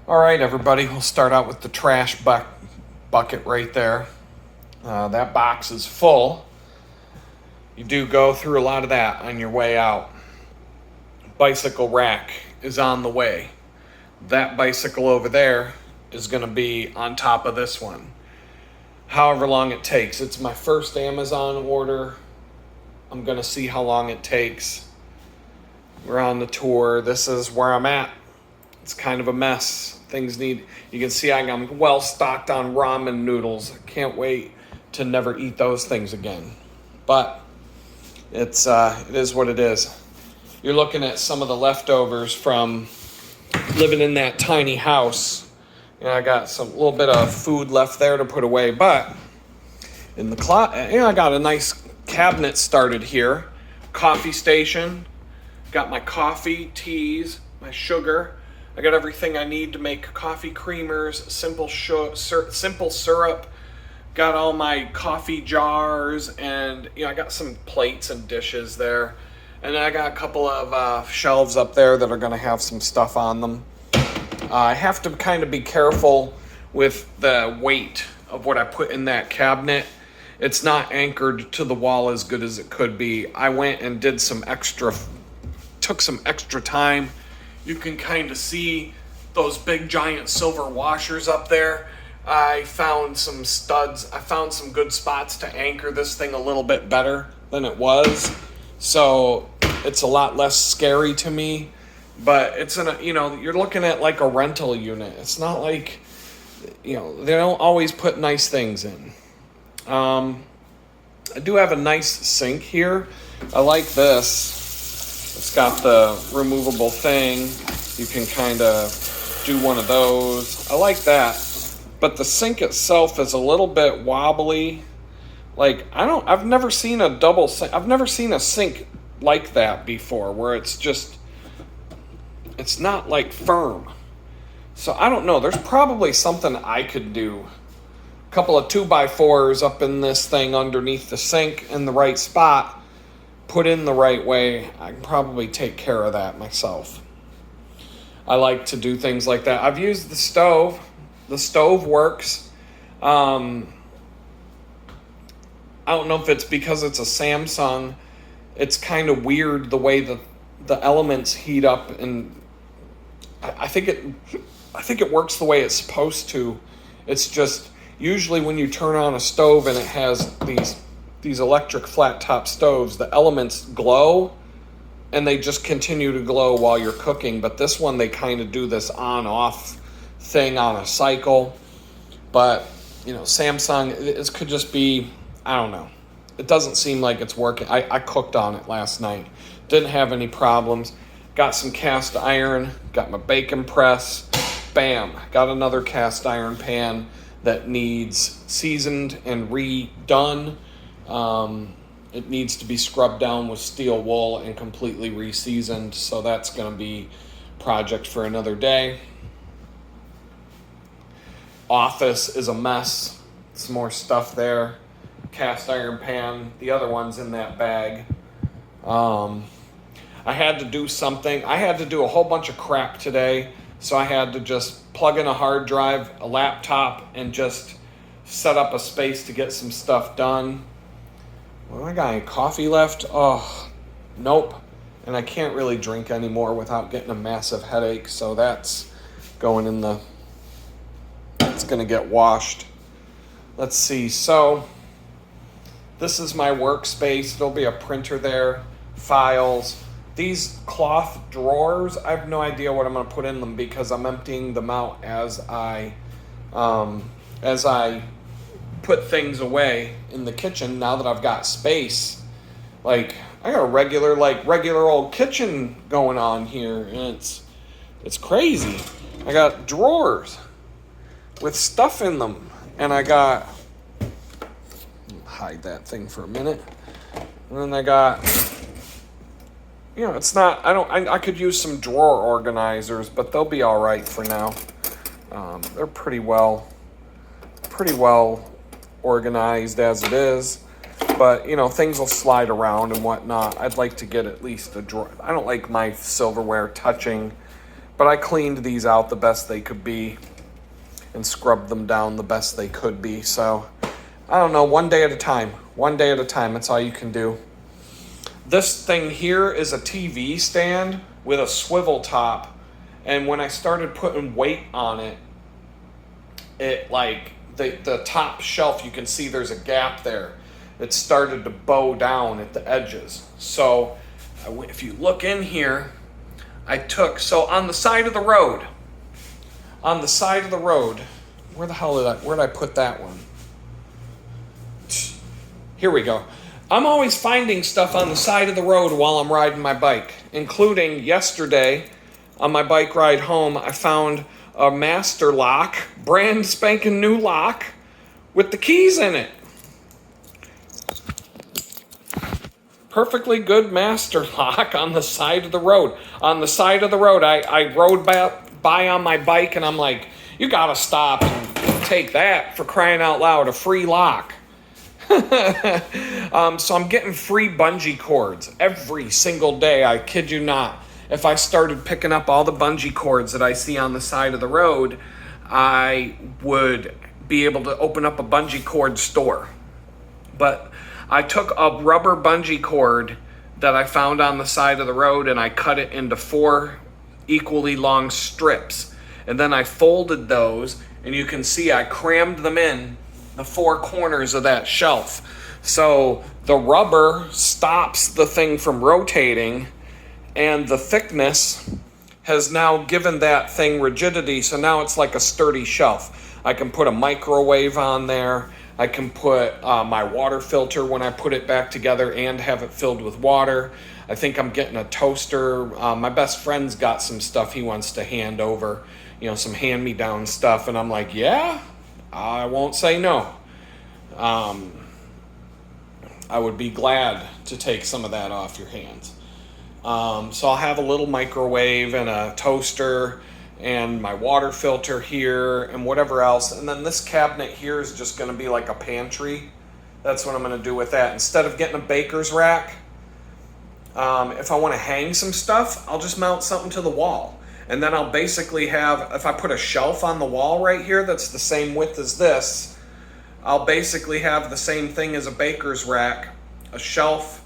All right, everybody, we'll start out with the bucket right there. That box is full. You do go through a lot of that on your way out. Bicycle rack is on the way. That bicycle over there is going to be on top of this one. However long it takes. It's my first Amazon order. I'm going to see how long it takes. We're on the tour. This is where I'm at. It's kind of a mess. You can see I'm well stocked on ramen noodles. I can't wait to never eat those things again. But it is what it is. You're looking at some of the leftovers from living in that tiny house. I got a little bit of food left there to put away, but in the I got a nice cabinet started here. Coffee station. Got my coffee, teas, my sugar. I got everything I need to make coffee creamers, simple syrup. Got all my coffee jars, and I got some plates and dishes there. And I got a couple of shelves up there that are going to have some stuff on them. I have to kind of be careful with the weight of what I put in that cabinet. It's not anchored to the wall as good as it could be. I went and took some extra time. You can kind of see those big giant silver washers up there. I found some studs. I found some good spots to anchor this thing a little bit better than it was. So it's a lot less scary to me. But it's you're looking at like a rental unit. It's not like, they don't always put nice things in. I do have a nice sink here. I like this. It's got the removable thing. You can kind of do one of those. I like that. But the sink itself is a little bit wobbly. I've never seen a double sink. I've never seen a sink like that before, where it's not like firm. So I don't know. There's probably something I could do. A couple of 2x4s up in this thing underneath the sink in the right spot. Put in the right way, I can probably take care of that myself. I like to do things like that. I've used the stove. The stove works. I don't know if it's because it's a Samsung. It's kind of weird the way the elements heat up, and I think it works the way it's supposed to. It's just usually when you turn on a stove and it has these electric flat top stoves, the elements glow and they just continue to glow while you're cooking. But this one, they kind of do this on off thing on a cycle. But Samsung, it could just be, I don't know. It doesn't seem like it's working. I cooked on it last night. Didn't have any problems. Got some cast iron, got my bacon press, bam, got another cast iron pan that needs seasoned and redone. It needs to be scrubbed down with steel wool and completely re-seasoned, so that's going to be a project for another day. Office is a mess. Some more stuff there. Cast iron pan. The other one's in that bag. I had to do something. I had to do a whole bunch of crap today, so I had to just plug in a hard drive, a laptop, and just set up a space to get some stuff done. Well, I got any coffee left? Oh, nope. And I can't really drink anymore without getting a massive headache, so that's going it's going to get washed. Let's see. So this is my workspace. There'll be a printer there, files. These cloth drawers, I have no idea what I'm going to put in them because I'm emptying them out as I put things away in the kitchen now that I've got space. I got a regular old kitchen going on here, and it's crazy. I got drawers with stuff in them, and I got, hide that thing for a minute, and then I got, it's not, I could use some drawer organizers, but they'll be all right for now. They're pretty well organized as it is, but things will slide around and whatnot. I'd like to get at least a drawer. I don't like my silverware touching But I cleaned these out the best they could be and scrubbed them down the best they could be. So, I don't know, one day at a time. One day at a time, that's all you can do. This thing here is a TV stand with a swivel top. And when I started putting weight on it, it like, the top shelf, you can see there's a gap there. It started to bow down at the edges. So, if you look in here, so on the side of the road, where the hell where did I put that one? Here we go. I'm always finding stuff on the side of the road while I'm riding my bike, including yesterday on my bike ride home, I found a master lock, brand spanking new lock with the keys in it. Perfectly good master lock on the side of the road. On the side of the road, I rode by on my bike and I'm like, you gotta stop and take that, for crying out loud, a free lock. So I'm getting free bungee cords every single day. I kid you not. If I started picking up all the bungee cords that I see on the side of the road, I would be able to open up a bungee cord store. But I took a rubber bungee cord that I found on the side of the road and I cut it into 4 equally long strips. And then I folded those, and you can see I crammed them in the 4 corners of that shelf. So the rubber stops the thing from rotating, and the thickness has now given that thing rigidity, so now it's like a sturdy shelf. I can put a microwave on there. I can put my water filter when I put it back together and have it filled with water. I think I'm getting a toaster. My best friend's got some stuff he wants to hand over, some hand-me-down stuff, and I'm like, yeah, I won't say no. I would be glad to take some of that off your hands. So I'll have a little microwave and a toaster and my water filter here and whatever else. And then this cabinet here is just going to be like a pantry. That's what I'm going to do with that. Instead of getting a baker's rack, if I want to hang some stuff, I'll just mount something to the wall. And then I'll basically have, if I put a shelf on the wall right here that's the same width as this, I'll basically have the same thing as a baker's rack, a shelf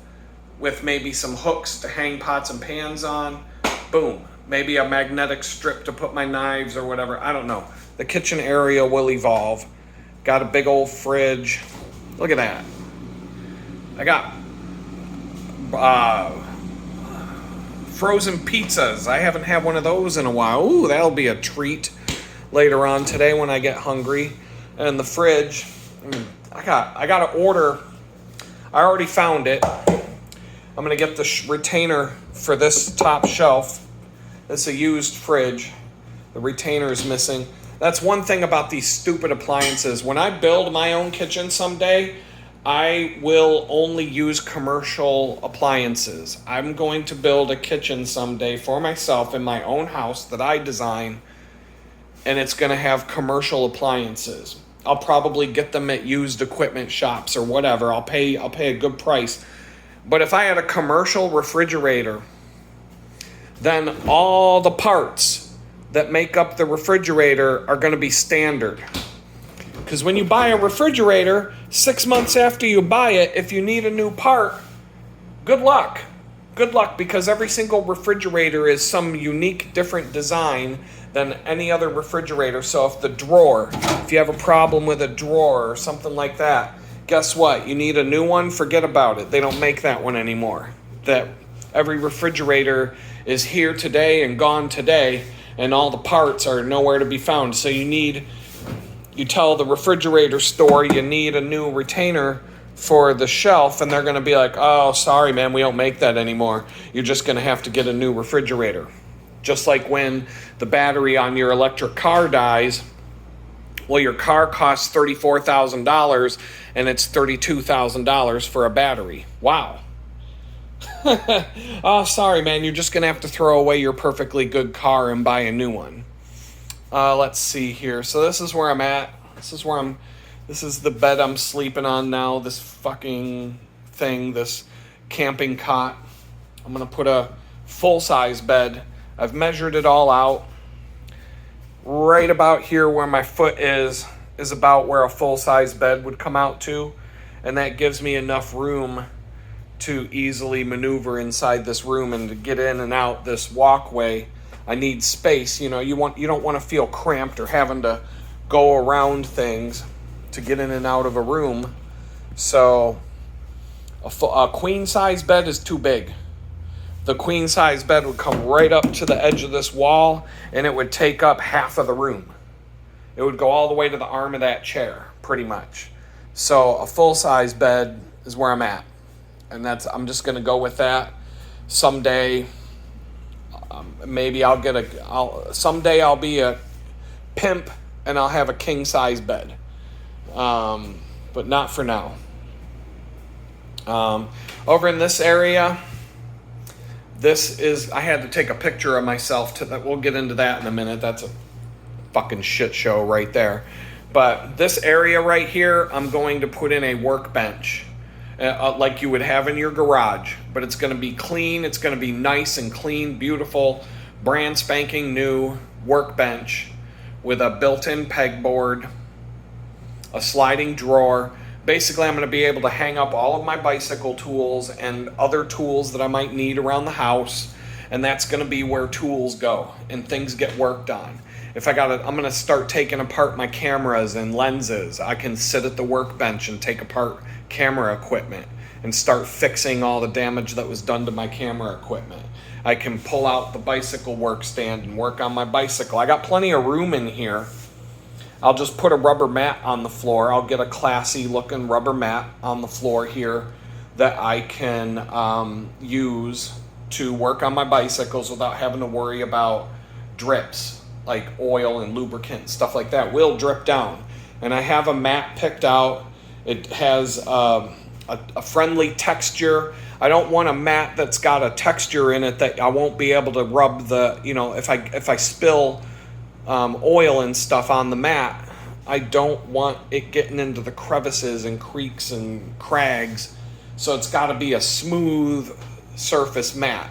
with maybe some hooks to hang pots and pans on. Boom. Maybe a magnetic strip to put my knives or whatever. I don't know. The kitchen area will evolve. Got a big old fridge. Look at that. I got frozen pizzas. I haven't had one of those in a while. Ooh, that'll be a treat later on today when I get hungry. And the fridge, I got to order. I already found it. I'm going to get the retainer for this top shelf. It's a used fridge. The retainer is missing. That's one thing about these stupid appliances. When I build my own kitchen someday, I will only use commercial appliances. I'm going to build a kitchen someday for myself in my own house that I design, and it's going to have commercial appliances. I'll probably get them at used equipment shops or whatever. I'll pay a good price. But if I had a commercial refrigerator, then all the parts that make up the refrigerator are going to be standard. Because when you buy a refrigerator, 6 months after you buy it, if you need a new part, good luck. Good luck, because every single refrigerator is some unique, different design than any other refrigerator. So if you have a problem with a drawer or something like that, guess what? You need a new one? Forget about it. They don't make that one anymore. That every refrigerator is here today and gone today, and all the parts are nowhere to be found. So you tell the refrigerator store you need a new retainer for the shelf, and they're going to be like, oh, sorry, man, we don't make that anymore. You're just going to have to get a new refrigerator. Just like when the battery on your electric car dies, well, your car costs $34,000 and it's $32,000 for a battery. Wow. Oh, sorry, man. You're just going to have to throw away your perfectly good car and buy a new one. Let's see here. So this is where I'm at. This is the bed I'm sleeping on now. This fucking thing, this camping cot. I'm going to put a full-size bed. I've measured it all out. right about here where my foot is about where a full-size bed would come out to. And that gives me enough room to easily maneuver inside this room and to get in and out this walkway. I need space. You know, you don't want to feel cramped or having to go around things to get in and out of a room. So a queen size bed is too big. The queen size bed would come right up to the edge of this wall, and it would take up half of the room. It would go all the way to the arm of that chair, pretty much. So a full size bed is where I'm at, and I'm just going to go with that. Someday, maybe someday I'll be a pimp and I'll have a king size bed, but not for now. Over in this area, I had to take a picture of myself we'll get into that in a minute. That's a fucking shit show right there. But this area right here, I'm going to put in a workbench, like you would have in your garage. But it's going to be clean. It's going to be nice and clean, beautiful, brand spanking new workbench with a built-in pegboard, a sliding drawer. Basically, I'm going to be able to hang up all of my bicycle tools and other tools that I might need around the house. And that's going to be where tools go and things get worked on. I'm going to start taking apart my cameras and lenses. I can sit at the workbench and take apart camera equipment and start fixing all the damage that was done to my camera equipment. I can pull out the bicycle work stand and work on my bicycle. I got plenty of room in here. I'll just put a rubber mat on the floor. I'll get a classy looking rubber mat on the floor here that I can use to work on my bicycles without having to worry about drips, like oil and lubricant and stuff like that will drip down. And I have a mat picked out. It has a friendly texture. I don't want a mat that's got a texture in it that I won't be able to rub if I spill oil and stuff on the mat, I don't want it getting into the crevices and creeks and crags. So it's got to be a smooth surface mat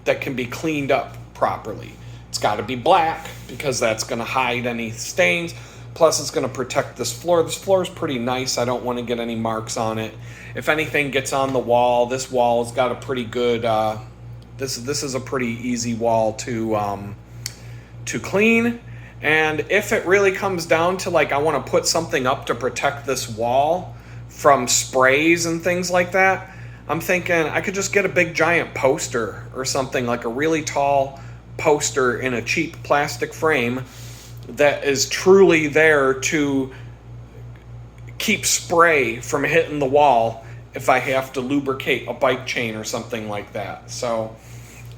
that can be cleaned up properly. It's got to be black because that's going to hide any stains. Plus, it's going to protect this floor. This floor is pretty nice. I don't want to get any marks on it. If anything gets on the wall, this wall has got a pretty good. This is a pretty easy wall to clean. And if it really comes down to I want to put something up to protect this wall from sprays and things like that, I'm thinking I could just get a big giant poster or something, like a really tall poster in a cheap plastic frame that is truly there to keep spray from hitting the wall if I have to lubricate a bike chain or something like that. So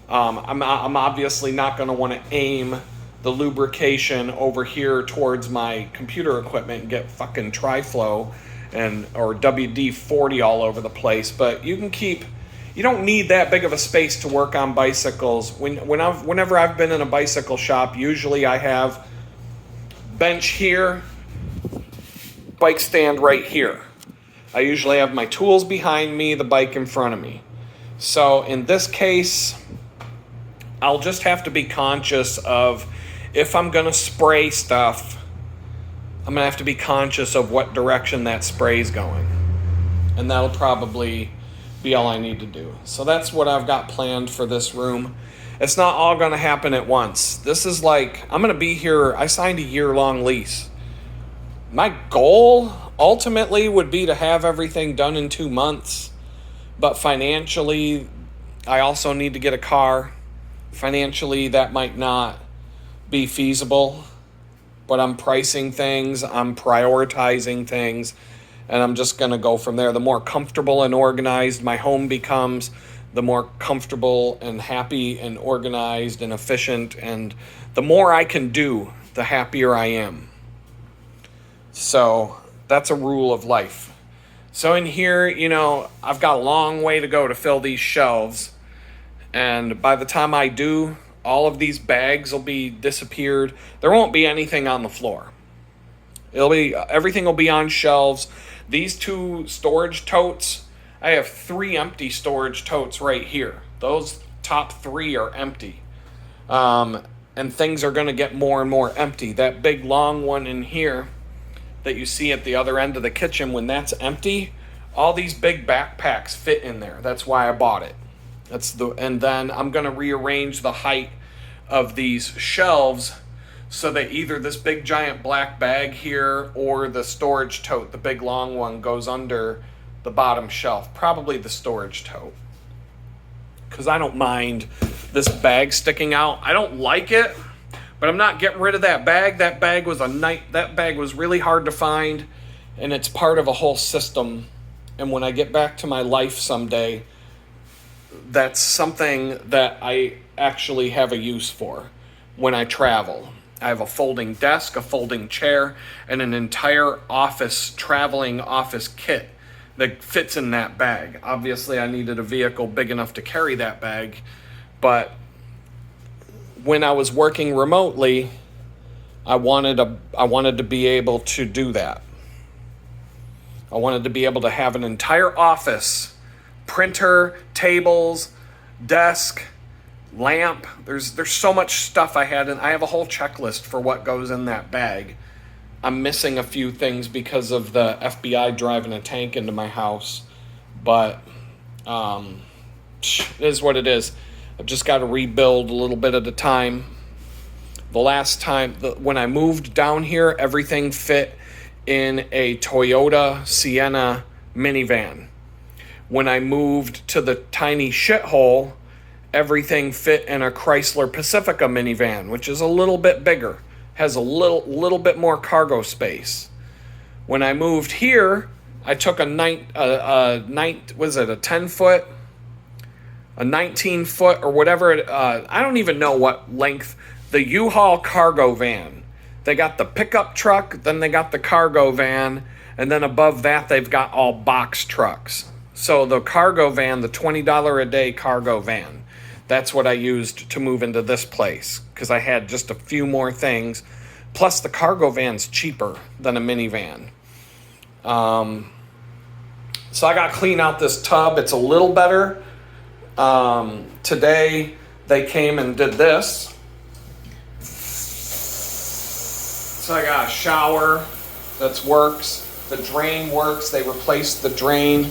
I'm obviously not going to want to aim the lubrication over here towards my computer equipment and get fucking Tri-Flow or WD-40 all over the place. But you don't need that big of a space to work on bicycles. Whenever I've been in a bicycle shop, usually I have bench here, bike stand right here. I usually have my tools behind me, the bike in front of me. So in this case, I'll just have to be conscious of, if I'm going to spray stuff, I'm going to have to be conscious of what direction that spray is going. And that'll probably be all I need to do. So that's what I've got planned for this room. It's not all going to happen at once. This is I'm going to be here. I signed a year-long lease. My goal ultimately would be to have everything done in 2 months. But financially, I also need to get a car. Financially, that might not be feasible, but I'm pricing things, I'm prioritizing things, and I'm just going to go from there. The more comfortable and organized my home becomes, the more comfortable and happy and organized and efficient, and the more I can do, the happier I am. So that's a rule of life. So in here, I've got a long way to go to fill these shelves, and by the time I do, all of these bags will be disappeared. There won't be anything on the floor. Everything will be on shelves. These 2 storage totes, I have 3 empty storage totes right here. Those top 3 are empty. and things are going to get more and more empty. That big long one in here that you see at the other end of the kitchen, when that's empty, all these big backpacks fit in there. That's why I bought it. And then I'm going to rearrange the height of these shelves so that either this big giant black bag here or the storage tote, the big long one, goes under the bottom shelf. Probably the storage tote, because I don't mind this bag sticking out. I don't like it, but I'm not getting rid of that bag. That bag was really hard to find, and it's part of a whole system. And when I get back to my life someday, that's something that I actually have a use for when I travel. I have a folding desk, a folding chair, and an entire traveling office kit that fits in that bag. Obviously, I needed a vehicle big enough to carry that bag, but when I was working remotely, I wanted to be able to do that. I wanted to be able to have an entire office, printer, tables, desk, lamp. There's so much stuff I had, and I have a whole checklist for what goes in that bag. I'm missing a few things because of the FBI driving a tank into my house, but it is what it is. I've just got to rebuild a little bit at a time. The last time, when I moved down here, everything fit in a Toyota Sienna minivan. When I moved to the tiny shithole, everything fit in a Chrysler Pacifica minivan, which is a little bit bigger, has a little bit more cargo space. When I moved here, I took a 10-foot, a 19-foot, or whatever. I don't even know what length. The U-Haul cargo van. They got the pickup truck, then they got the cargo van, and then above that they've got all box trucks. So the cargo van, the $20 a day cargo van, that's what I used to move into this place, because I had just a few more things. Plus the cargo van's cheaper than a minivan. So I got to clean out this tub. It's a little better. Today they came and did this. So I got a shower that works. The drain works. They replaced the drain.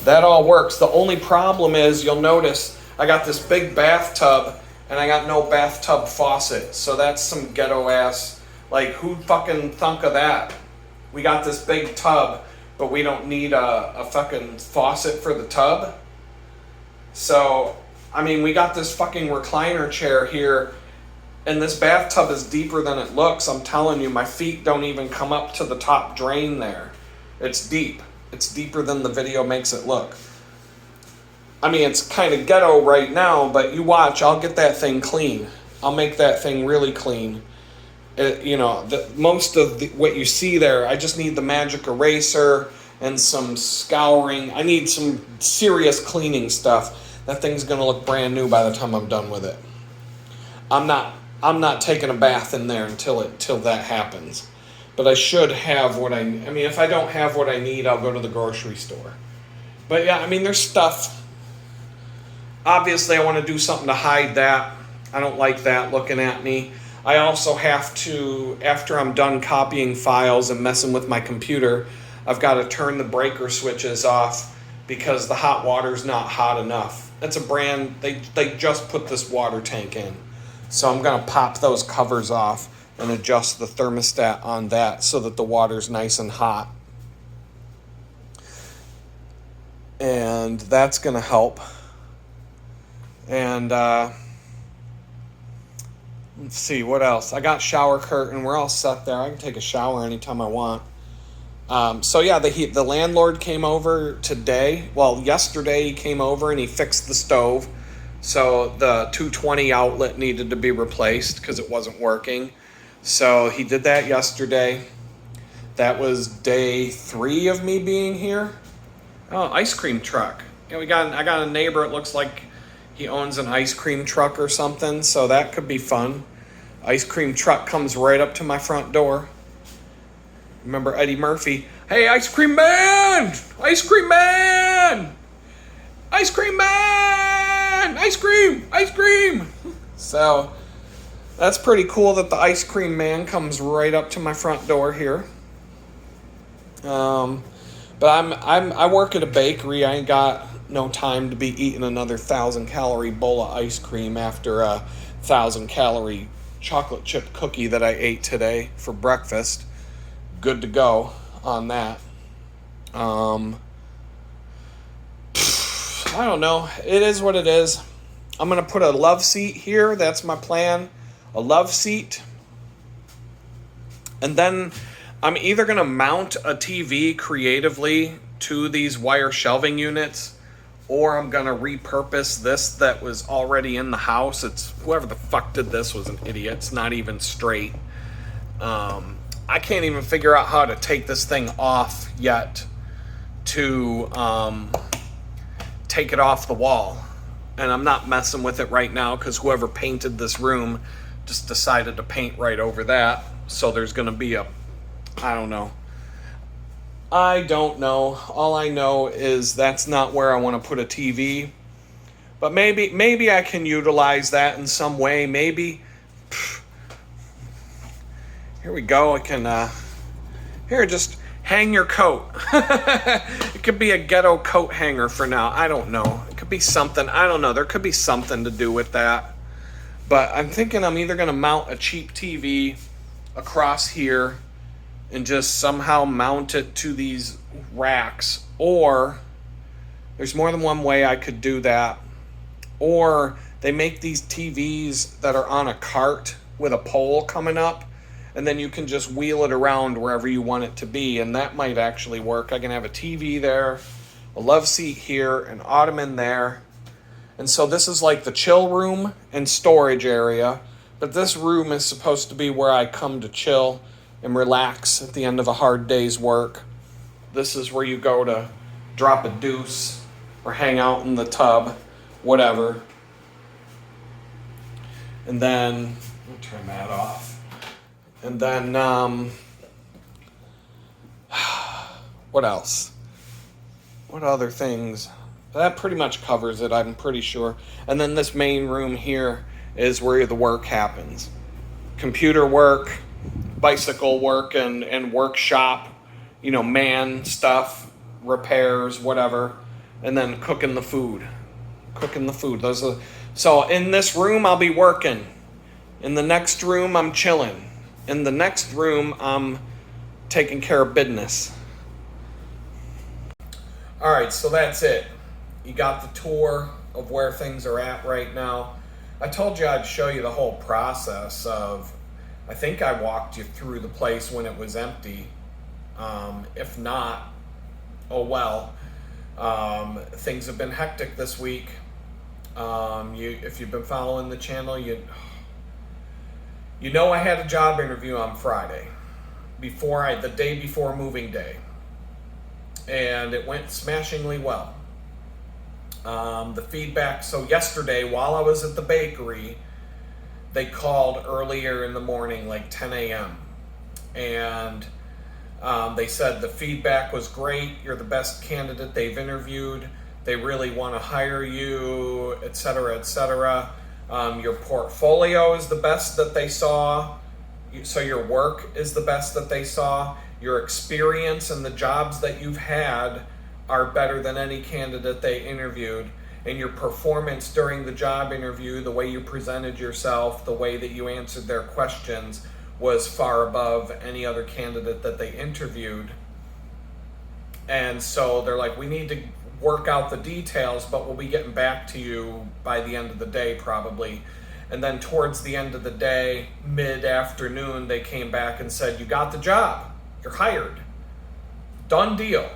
That all works. The only problem is, you'll notice I got this big bathtub and I got no bathtub faucet. So that's some ghetto ass. Like, who fucking thunk of that? We got this big tub, but we don't need a fucking faucet for the tub. So, I mean, we got this fucking recliner chair here, and this bathtub is deeper than it looks. I'm telling you, my feet don't even come up to the top drain there. It's deep. It's deeper than the video makes it look. I mean, it's kind of ghetto right now, but you watch, I'll get that thing clean. I'll make that thing really clean. Most of what you see there, I just need the magic eraser and some scouring. I need some serious cleaning stuff. That thing's gonna look brand new by the time I'm done with it. I'm not taking a bath in there until that happens. But I should have what I mean, if I don't have what I need, I'll go to the grocery store. But yeah, I mean, there's stuff. Obviously, I want to do something to hide that. I don't like that looking at me. I also have to, after I'm done copying files and messing with my computer, I've got to turn the breaker switches off because the hot water's not hot enough. That's a brand, they just put this water tank in. So I'm going to pop those covers off and adjust the thermostat on that so that the water's nice and hot. And that's going to help. And let's see, what else? I got shower curtain. We're all set there. I can take a shower anytime I want. So yeah, the landlord came over today. Well, yesterday he came over and he fixed the stove. So the 220 outlet needed to be replaced because it wasn't working. So he did that yesterday. That was day 3 of me being here. Oh, ice cream truck. Yeah, I got a neighbor. It looks like he owns an ice cream truck or something. So that could be fun. Ice cream truck comes right up to my front door. Remember Eddie Murphy? Hey, ice cream man! Ice cream man! Ice cream man! Ice cream! Ice cream! So, That's pretty cool that the ice cream man comes right up to my front door here. Um, but I work at a bakery. I ain't got no time to be eating another 1,000 calorie bowl of ice cream after a 1,000 calorie chocolate chip cookie that I ate today for breakfast. Good to go on that. I don't know. It is what it is. I'm going to put a love seat here. That's my plan. A love seat. And then I'm either going to mount a TV creatively to these wire shelving units, or I'm going to repurpose this that was already in the house. It's whoever the fuck did this was an idiot. It's not even straight. I can't even figure out how to take this thing off yet to take it off the wall. And I'm not messing with it right now because whoever painted this room just decided to paint right over that. So there's going to be I don't know. All I know is that's not where I want to put a TV. But maybe I can utilize that in some way. Maybe. Here we go. I can, here, just hang your coat. It could be a ghetto coat hanger for now. I don't know. It could be something. I don't know. There could be something to do with that. But I'm thinking I'm either going to mount a cheap TV across here and just somehow mount it to these racks. Or there's more than one way I could do that. Or they make these TVs that are on a cart with a pole coming up, and then you can just wheel it around wherever you want it to be, and that might actually work. I can have a TV there, a love seat here, an ottoman there. And so this is like the chill room and storage area, but this room is supposed to be where I come to chill and relax at the end of a hard day's work. This is where you go to drop a deuce or hang out in the tub, whatever. And then, I'll turn that off. And then, what else? What other things? That pretty much covers it, I'm pretty sure. And then this main room here is where the work happens. Computer work, bicycle work, and workshop, man stuff, repairs, whatever. And then cooking the food. So in this room, I'll be working. In the next room, I'm chilling. In the next room, I'm taking care of business. All right, so that's it. You got the tour of where things are at right now. I told you I'd show you the whole process of, I think I walked you through the place when it was empty. If not, oh well. Things have been hectic this week. If you've been following the channel, you know I had a job interview on Friday, the day before moving day, and it went smashingly well. The feedback, so yesterday while I was at the bakery, they called earlier in the morning, like 10 a.m. And they said the feedback was great, you're the best candidate they've interviewed, they really want to hire you, etc., etc. Your portfolio is the best that they saw, so your work is the best that they saw. Your experience and the jobs that you've had are better than any candidate they interviewed. And your performance during the job interview, the way you presented yourself, the way that you answered their questions, was far above any other candidate that they interviewed. And so they're like, we need to work out the details, but we'll be getting back to you by the end of the day probably. And then towards the end of the day, mid-afternoon, they came back and said, you got the job, you're hired, done deal.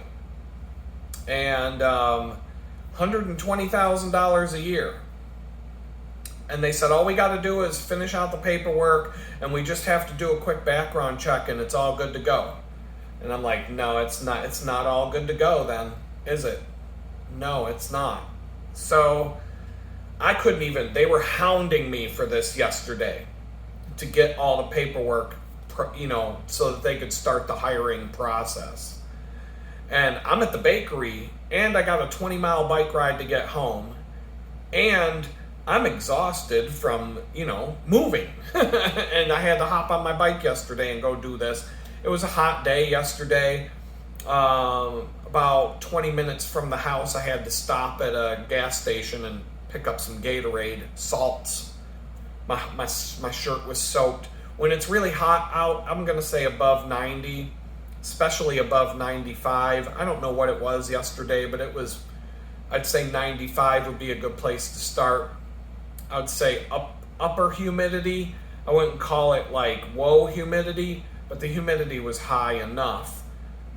And $120,000 a year. And they said, all we got to do is finish out the paperwork, and we just have to do a quick background check, and it's all good to go. And I'm like, no, it's not all good to go then, is it? No, it's not. So I couldn't even, they were hounding me for this yesterday to get all the paperwork, so that they could start the hiring process. And I'm at the bakery, and I got a 20-mile bike ride to get home, and I'm exhausted from, moving. And I had to hop on my bike yesterday and go do this. It was a hot day yesterday. About 20 minutes from the house, I had to stop at a gas station and pick up some Gatorade salts. My shirt was soaked. When it's really hot out, I'm going to say above 90, especially above 95. I don't know what it was yesterday, but I'd say 95 would be a good place to start. I would say upper humidity. I wouldn't call it like whoa humidity, but the humidity was high enough.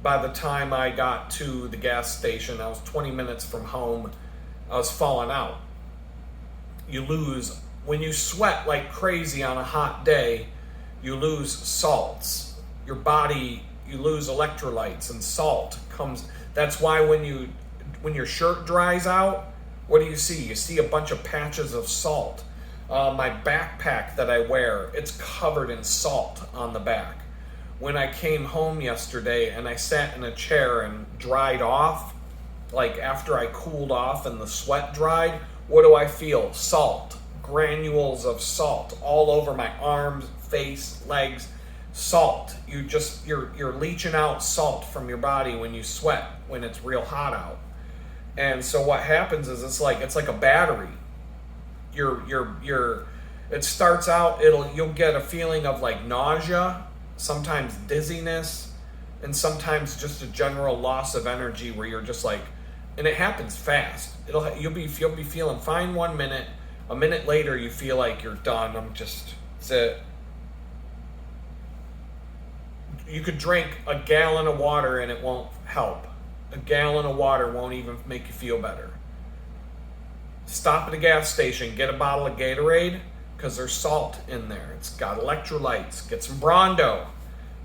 By the time I got to the gas station, I was 20 minutes from home. I was falling out. When you sweat like crazy on a hot day, you lose salts. Your body, you lose electrolytes, and salt comes. That's why when your shirt dries out, what do you see? You see a bunch of patches of salt. My backpack that I wear, it's covered in salt on the back. When I came home yesterday and I sat in a chair and dried off, like after I cooled off and the sweat dried, what do I feel? Salt. Granules of salt all over my arms, face, legs. Salt. You're leaching out salt from your body when you sweat, when it's real hot out. And so what happens is it's like a battery. It starts out, you'll get a feeling of like nausea, sometimes dizziness, and sometimes just a general loss of energy where you're just like, and it happens fast. You'll be feeling fine 1 minute. A minute later, you feel like you're done. That's it. You could drink a gallon of water and it won't help. A gallon of water won't even make you feel better. Stop at a gas station, get a bottle of Gatorade, because there's salt in there. It's got electrolytes. Get some Brondo.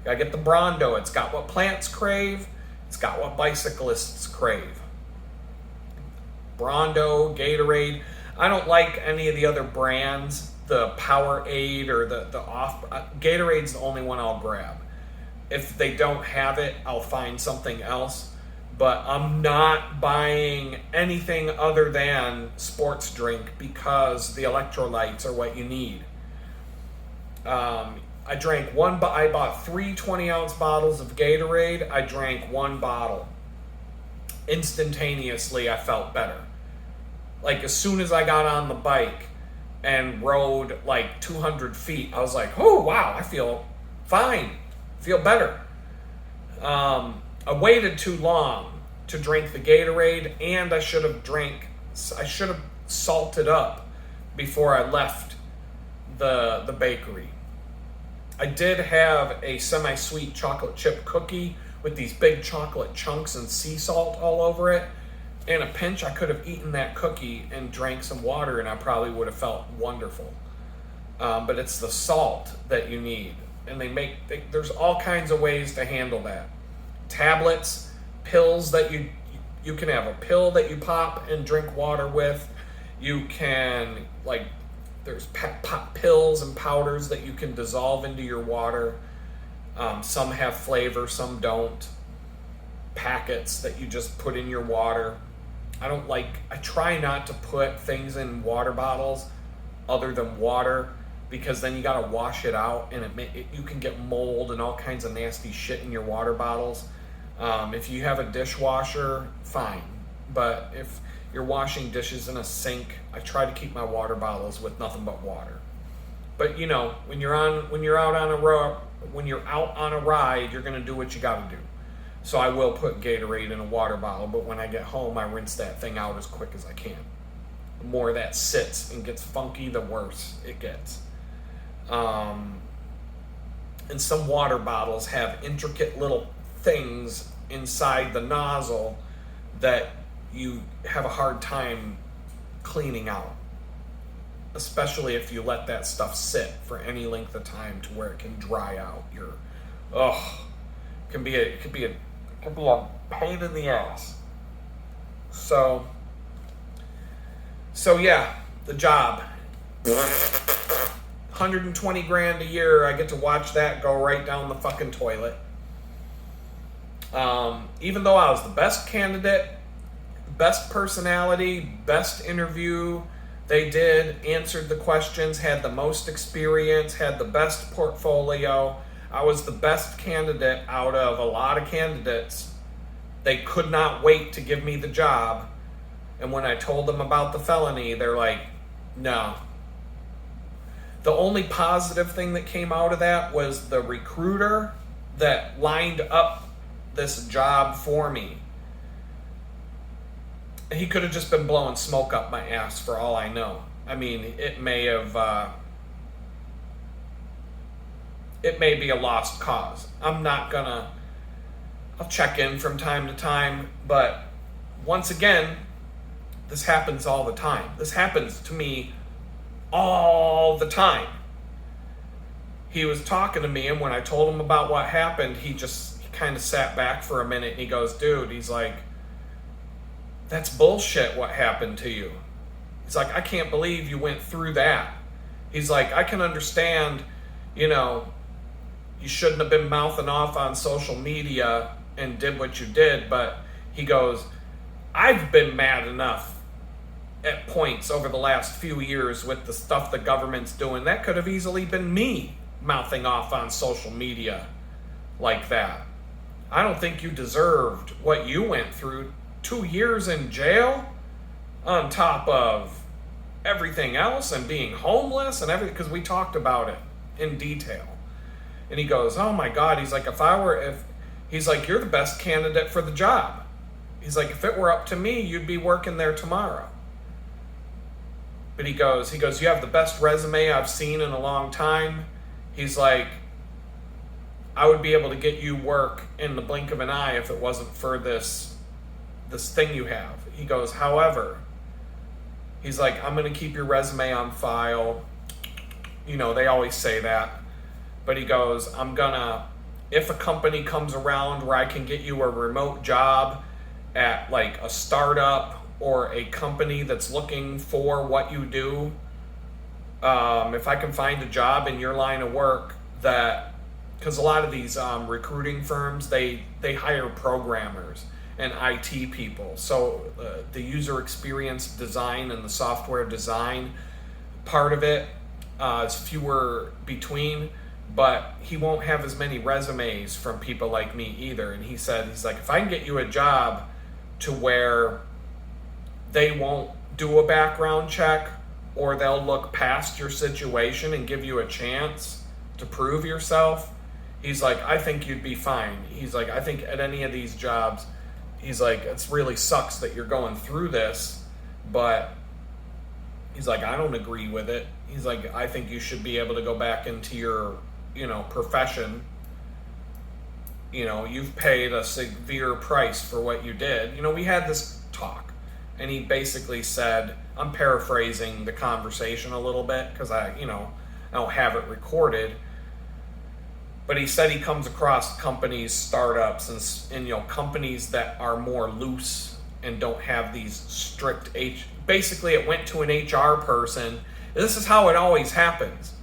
Gotta get the Brondo. It's got what plants crave. It's got what bicyclists crave. Brondo, Gatorade. I don't like any of the other brands, the Powerade or the off. Gatorade's the only one I'll grab. If they don't have it, I'll find something else. But I'm not buying anything other than sports drink because the electrolytes are what you need. I bought 3 20-ounce bottles of Gatorade. I drank 1 bottle. Instantaneously, I felt better. Like as soon as I got on the bike and rode like 200 feet, I was like, oh wow, I feel fine. Feel better. I waited too long to drink the Gatorade, and I should have salted up before I left the bakery. I did have a semi-sweet chocolate chip cookie with these big chocolate chunks and sea salt all over it. In a pinch, I could have eaten that cookie and drank some water, and I probably would have felt wonderful. But it's the salt that you need. And there's all kinds of ways to handle that. Tablets, pills that you can have a pill that you pop and drink water with. You can, there's pills and powders that you can dissolve into your water. Some have flavor, some don't. Packets that you just put in your water. I try not to put things in water bottles other than water, because then you gotta wash it out, and you can get mold and all kinds of nasty shit in your water bottles. If you have a dishwasher, fine. But if you're washing dishes in a sink, I try to keep my water bottles with nothing but water. But when you're out on a ride, you're gonna do what you gotta do. So I will put Gatorade in a water bottle, but when I get home, I rinse that thing out as quick as I can. The more that sits and gets funky, the worse it gets. And some water bottles have intricate little things inside the nozzle that you have a hard time cleaning out, especially if you let that stuff sit for any length of time to where it can dry out. It can be a pain in the ass. So yeah, the job. 120 grand a year, I get to watch that go right down the fucking toilet. Even though I was the best candidate, best personality, best interview, They did, answered the questions, had the most experience, had the best portfolio. I was the best candidate out of a lot of candidates. They could not wait to give me the job. And when I told them about the felony, they're like, no. The only positive thing that came out of that was the recruiter that lined up this job for me. He could have just been blowing smoke up my ass for all I know. I mean, it may be a lost cause. I'll check in from time to time, but once again, this happens all the time. This happens to me all the time. He was talking to me, and when I told him about what happened, he kind of sat back for a minute, and he goes, dude, he's like, that's bullshit what happened to you. He's like, I can't believe you went through that. He's like, I can understand, you shouldn't have been mouthing off on social media and did what you did, but he goes, I've been mad enough at points over the last few years with the stuff the government's doing. That could have easily been me mouthing off on social media like that. I don't think you deserved what you went through. 2 years in jail on top of everything else and being homeless and everything, because we talked about it in detail. And he goes, oh my God, he's like, he's like, you're the best candidate for the job. He's like, if it were up to me, you'd be working there tomorrow. But he goes, you have the best resume I've seen in a long time. He's like, I would be able to get you work in the blink of an eye if it wasn't for this thing you have. He goes, however, he's like, I'm going to keep your resume on file. They always say that. But he goes, if a company comes around where I can get you a remote job at like a startup or a company that's looking for what you do, if I can find a job in your line of work because a lot of these recruiting firms, they hire programmers and IT people. So the user experience design and the software design part of it is fewer between, but he won't have as many resumes from people like me either. And he's like, if I can get you a job to where they won't do a background check or they'll look past your situation and give you a chance to prove yourself, he's like, I think you'd be fine. He's like, I think at any of these jobs, he's like, it really sucks that you're going through this, but he's like, I don't agree with it. He's like, I think you should be able to go back into your, profession. You've paid a severe price for what you did. We had this talk, and he basically said, I'm paraphrasing the conversation a little bit because I don't have it recorded. But he said he comes across companies, startups, and companies that are more loose and don't have these strict Basically, it went to an HR person. This is how it always happens.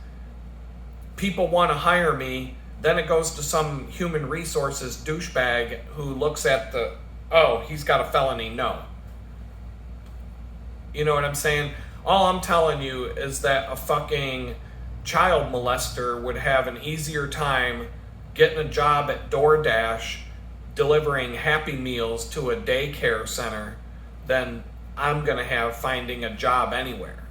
People want to hire me, then it goes to some human resources douchebag who looks at he's got a felony. No. You know what I'm saying? All I'm telling you is that a fucking child molester would have an easier time getting a job at DoorDash delivering Happy Meals to a daycare center than I'm going to have finding a job anywhere,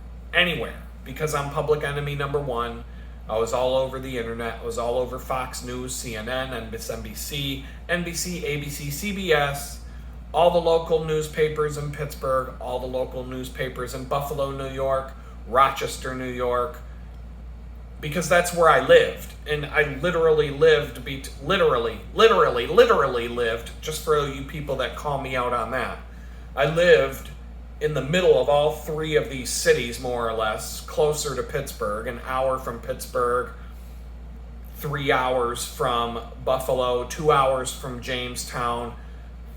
because I'm public enemy number one. I was all over the internet. I was all over Fox News, CNN, NBC, ABC, CBS, all the local newspapers in Pittsburgh, all the local newspapers in Buffalo, New York, Rochester, New York, because that's where I lived. And I literally lived, just for you people that call me out on that, I lived in the middle of all three of these cities, more or less, closer to Pittsburgh, an hour from Pittsburgh, 3 hours from Buffalo, 2 hours from Jamestown,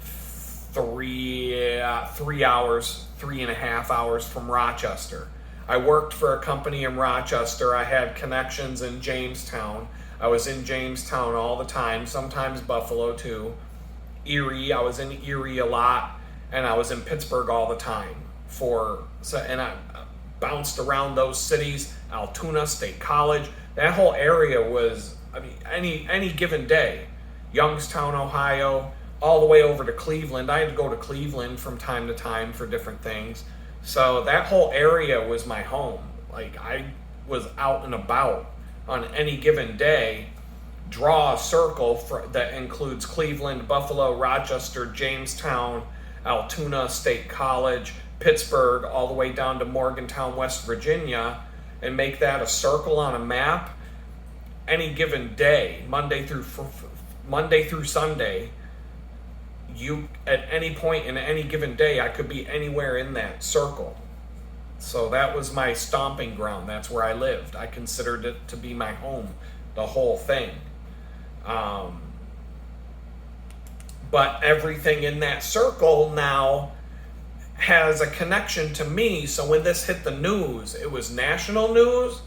3.5 hours from Rochester. I worked for a company in Rochester. I had connections in Jamestown. I was in Jamestown all the time, sometimes Buffalo too. Erie, I was in Erie a lot, and I was in Pittsburgh all the time. bounced around those cities, Altoona State College. That whole area was, I mean, any given day, Youngstown, Ohio, all the way over to Cleveland. I had to go to Cleveland from time to time for different things. So that whole area was my home. Like, I was out and about on any given day. Draw a circle that includes Cleveland, Buffalo, Rochester, Jamestown, Altoona State College, Pittsburgh, all the way down to Morgantown, West Virginia, and make that a circle on a map. Any given day, Monday through Sunday, you at any point in any given day, I could be anywhere in that circle. So that was my stomping ground. That's where I lived. I considered it to be my home, the whole thing. But everything in that circle now has a connection to me. So when this hit the news, it was national news.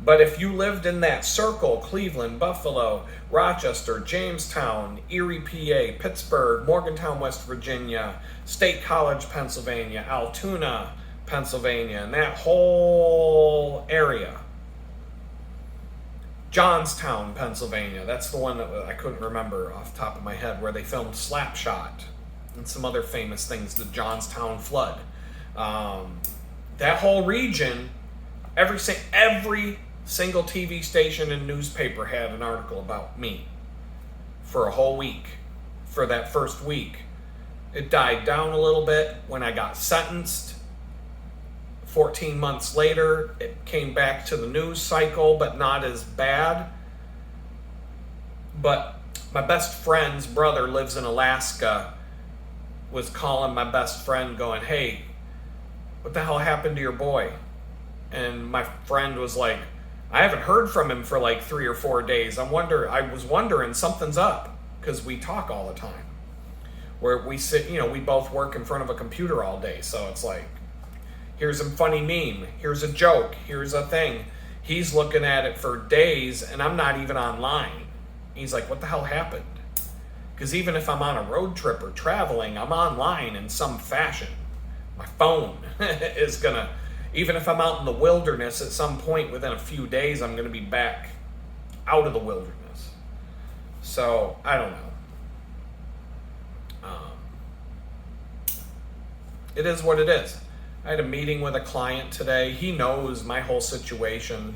But if you lived in that circle, Cleveland, Buffalo, Rochester, Jamestown, Erie, PA, Pittsburgh, Morgantown, West Virginia, State College, Pennsylvania, Altoona, Pennsylvania, and that whole area, Johnstown, Pennsylvania, that's the one that I couldn't remember off the top of my head, where they filmed Slapshot and some other famous things, the Johnstown flood. That whole region, every single TV station and newspaper had an article about me for a whole week, for that first week. It died down a little bit when I got sentenced. 14 months later, it came back to the news cycle, but not as bad. But my best friend's brother lives in Alaska, was calling my best friend going, "Hey, what the hell happened to your boy?" And my friend was like, "I haven't heard from him for like 3 or 4 days. I was wondering something's up," because we talk all the time. Where we sit, we both work in front of a computer all day. So it's like, here's a funny meme, here's a joke, here's a thing. He's looking at it for days and I'm not even online. He's like, "What the hell happened?" Because even if I'm on a road trip or traveling, I'm online in some fashion. My phone is gonna, even if I'm out in the wilderness, at some point within a few days, I'm gonna be back out of the wilderness. So, I don't know. It is what it is. I had a meeting with a client today. He knows my whole situation.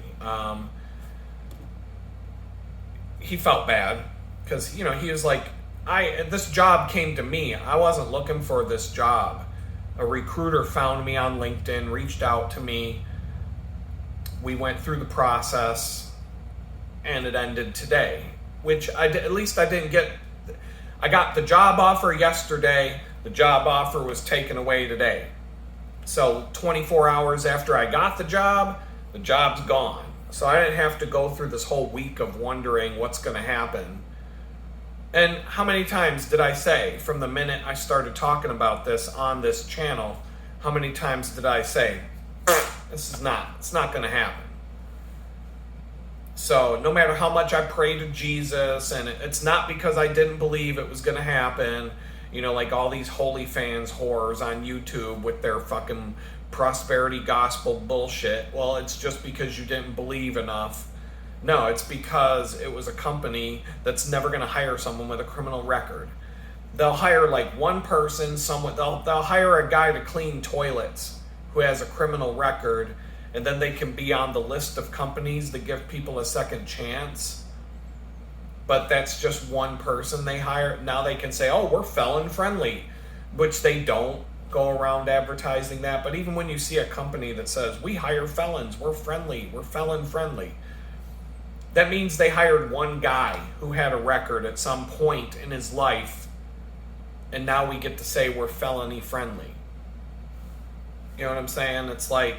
He felt bad because, he was like, this job came to me. I wasn't looking for this job. A recruiter found me on LinkedIn, reached out to me. We went through the process and it ended today, which at least I didn't get. I got the job offer yesterday. The job offer was taken away today. So 24 hours after I got the job's gone. So I didn't have to go through this whole week of wondering what's going to happen. And how many times did I say, from the minute I started talking about this on this channel, how many times did I say, it's not going to happen. So no matter how much I pray to Jesus, and it's not because I didn't believe it was going to happen, like all these holy fans whores on YouTube with their fucking prosperity gospel bullshit. Well, it's just because you didn't believe enough. No, it's because it was a company that's never going to hire someone with a criminal record. They'll hire like one person, they'll hire a guy to clean toilets who has a criminal record, and then they can be on the list of companies that give people a second chance. But that's just one person they hire. Now they can say, "Oh, we're felon friendly," which they don't go around advertising that. But even when you see a company that says, "We hire felons, we're friendly, we're felon friendly," that means they hired one guy who had a record at some point in his life, and now we get to say we're felony friendly. You know what I'm saying? It's like,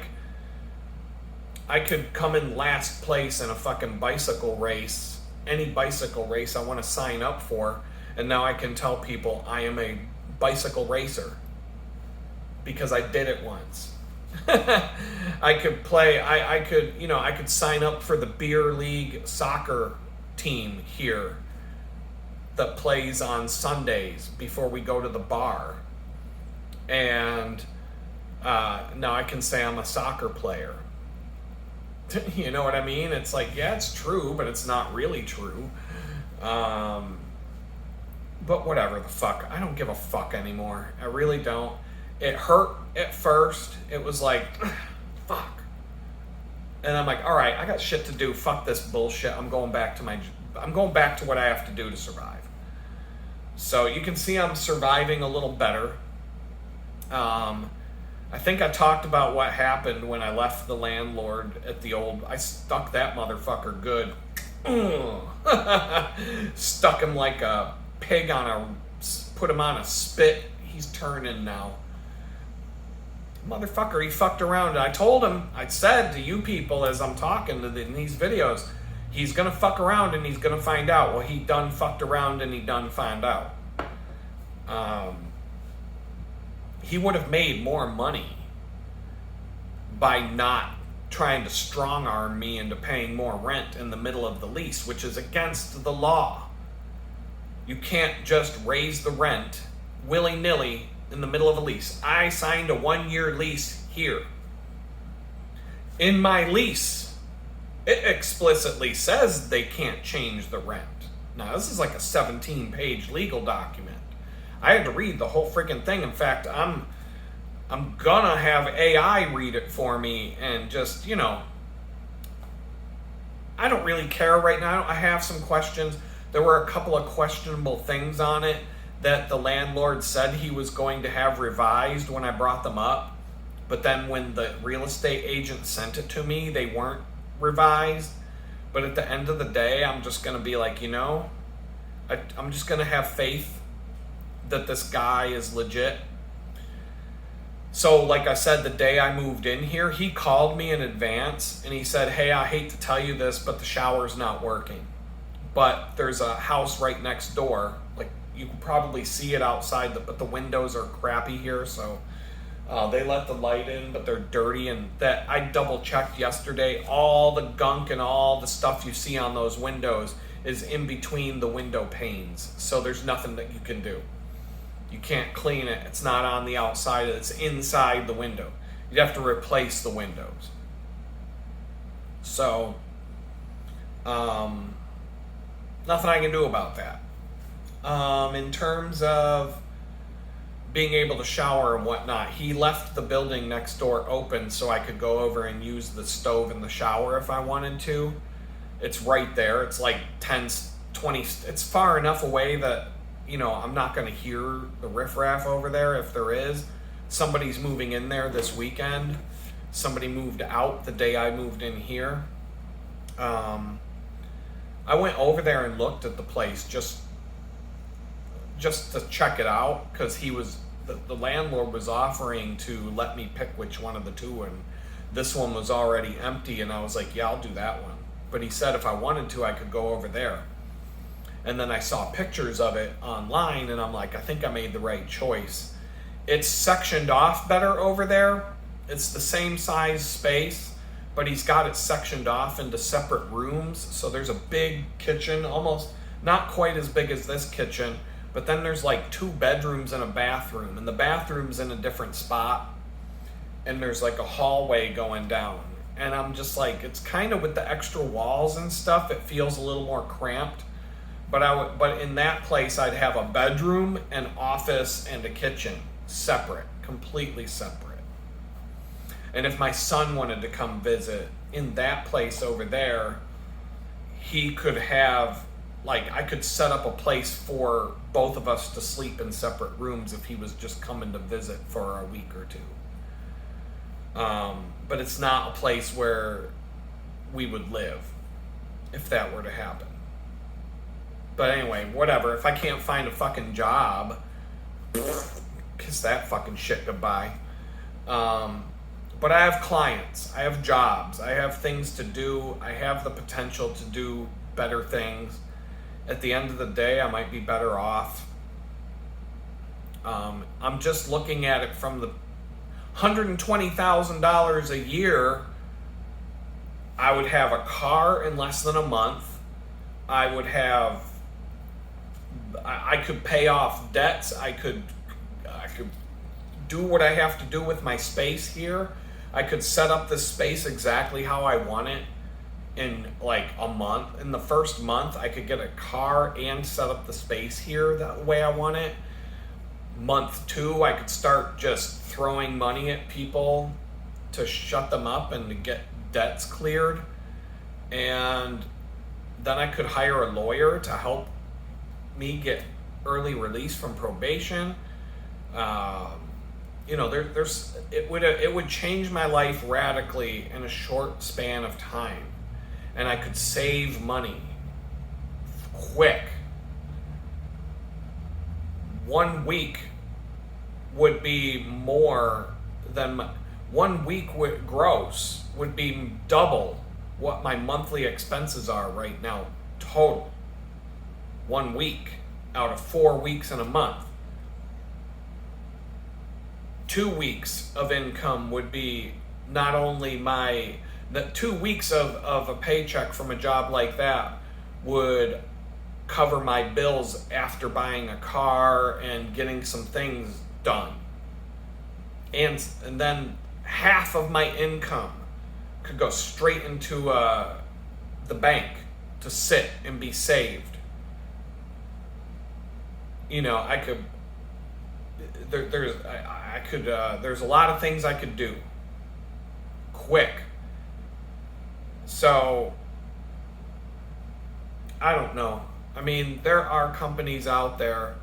I could come in last place in a fucking bicycle race, any bicycle race I want to sign up for, and now I can tell people I am a bicycle racer because I did it once. I could play, I could sign up for the beer league soccer team here that plays on Sundays before we go to the bar. And Now I can say I'm a soccer player. You know what I mean? It's like, yeah, it's true, but it's not really true. But whatever the fuck. I don't give a fuck anymore. I really don't. It hurt at first. It was like, fuck. And I'm like, all right, I got shit to do. Fuck this bullshit. I'm going back to what I have to do to survive. So you can see I'm surviving a little better. I think I talked about what happened when I left the landlord at the old... I stuck that motherfucker good. Stuck him like a pig on a... Put him on a spit. He's turning now. Motherfucker, he fucked around. I told him, I said to you people as I'm talking in these videos, he's gonna fuck around and he's gonna find out. Well, he done fucked around and he done found out. He would have made more money by not trying to strong arm me into paying more rent in the middle of the lease, which is against the law. You can't just raise the rent willy-nilly in the middle of a lease. I signed a 1-year lease here. In my lease, it explicitly says they can't change the rent. Now, this is like a 17-page legal document. I had to read the whole freaking thing. In fact, I'm gonna have AI read it for me and just, you know, I don't really care right now. I have some questions. There were a couple of questionable things on it that the landlord said he was going to have revised when I brought them up. But then when the real estate agent sent it to me, they weren't revised. But at the end of the day, I'm just gonna be like, you know, I'm just gonna have faith that this guy is legit. So like I said, the day I moved in here, he called me in advance and he said, hey, I hate to tell you this, but the shower's not working. But there's a house right next door. Like, you can probably see it outside, but the windows are crappy here, so they let the light in, but they're dirty. And that I double checked yesterday. All the gunk and all the stuff you see on those windows is in between the window panes. So there's nothing that you can do. You can't clean it. It's not on the outside. It's inside the window. You'd have to replace the windows. So, nothing I can do about that. In terms of being able to shower and whatnot, he left the building next door open so I could go over and use the stove in the shower if I wanted to. It's right there. It's like 10, 20, it's far enough away that, you know, I'm not going to hear the riffraff over there if there is. Somebody's moving in there this weekend. Somebody moved out the day I moved in here. I went over there and looked at the place just to check it out, because the landlord was offering to let me pick which one of the two, and this one was already empty, and I was like, yeah, I'll do that one. But he said if I wanted to, I could go over there. And then I saw pictures of it online, and I'm like, I think I made the right choice. It's sectioned off better over there. It's the same size space, but he's got it sectioned off into separate rooms. So there's a big kitchen, almost not quite as big as this kitchen, but then there's like 2 bedrooms and a bathroom, and the bathroom's in a different spot, and there's like a hallway going down. And I'm just like, it's kind of with the extra walls and stuff, it feels a little more cramped. But in that place, I'd have a bedroom, an office, and a kitchen, separate, completely separate. And if my son wanted to come visit in that place over there, he could have, like, I could set up a place for both of us to sleep in separate rooms if he was just coming to visit for a week or 2. But it's not a place where we would live if that were to happen. But anyway, whatever. If I can't find a fucking job, kiss that fucking shit goodbye. But I have clients. I have jobs. I have things to do. I have the potential to do better things. At the end of the day, I might be better off. I'm just looking at it from the $120,000 a year. I would have a car in less than a month. I could pay off debts. I could do what I have to do with my space here. I could set up this space exactly how I want it in like a month. In the first month, I could get a car and set up the space here that way I want it. Month 2, I could start just throwing money at people to shut them up and to get debts cleared. And then I could hire a lawyer to help me get early release from probation. It would change my life radically in a short span of time, and I could save money quick. 1 week would be more than 1 week gross would be double what my monthly expenses are right now total. 1 week out of 4 weeks in a month. 2 weeks of income would be not only the 2 weeks of a paycheck from a job like that would cover my bills after buying a car and getting some things done. And then half of my income could go straight into the bank to sit and be saved. I could. There's a lot of things I could do quick. So I don't know. I mean, there are companies out there.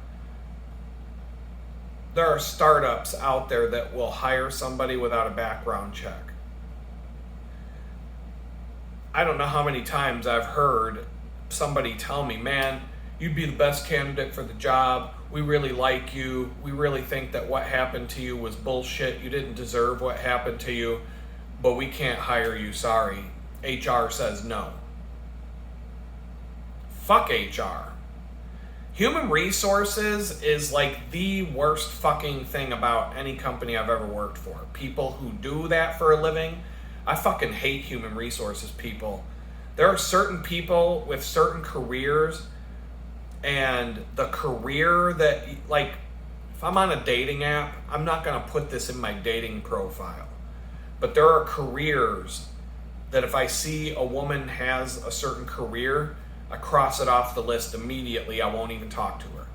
There are startups out there that will hire somebody without a background check. I don't know how many times I've heard somebody tell me, man, you'd be the best candidate for the job. We really like you. We really think that what happened to you was bullshit. You didn't deserve what happened to you, but we can't hire you. Sorry. HR says no. Fuck HR. Human resources is like the worst fucking thing about any company I've ever worked for. People who do that for a living, I fucking hate human resources people. There are certain people with certain careers, and the career that, like, if I'm on a dating app, I'm not going to put this in my dating profile. But there are careers that if I see a woman has a certain career, I cross it off the list immediately. I won't even talk to her.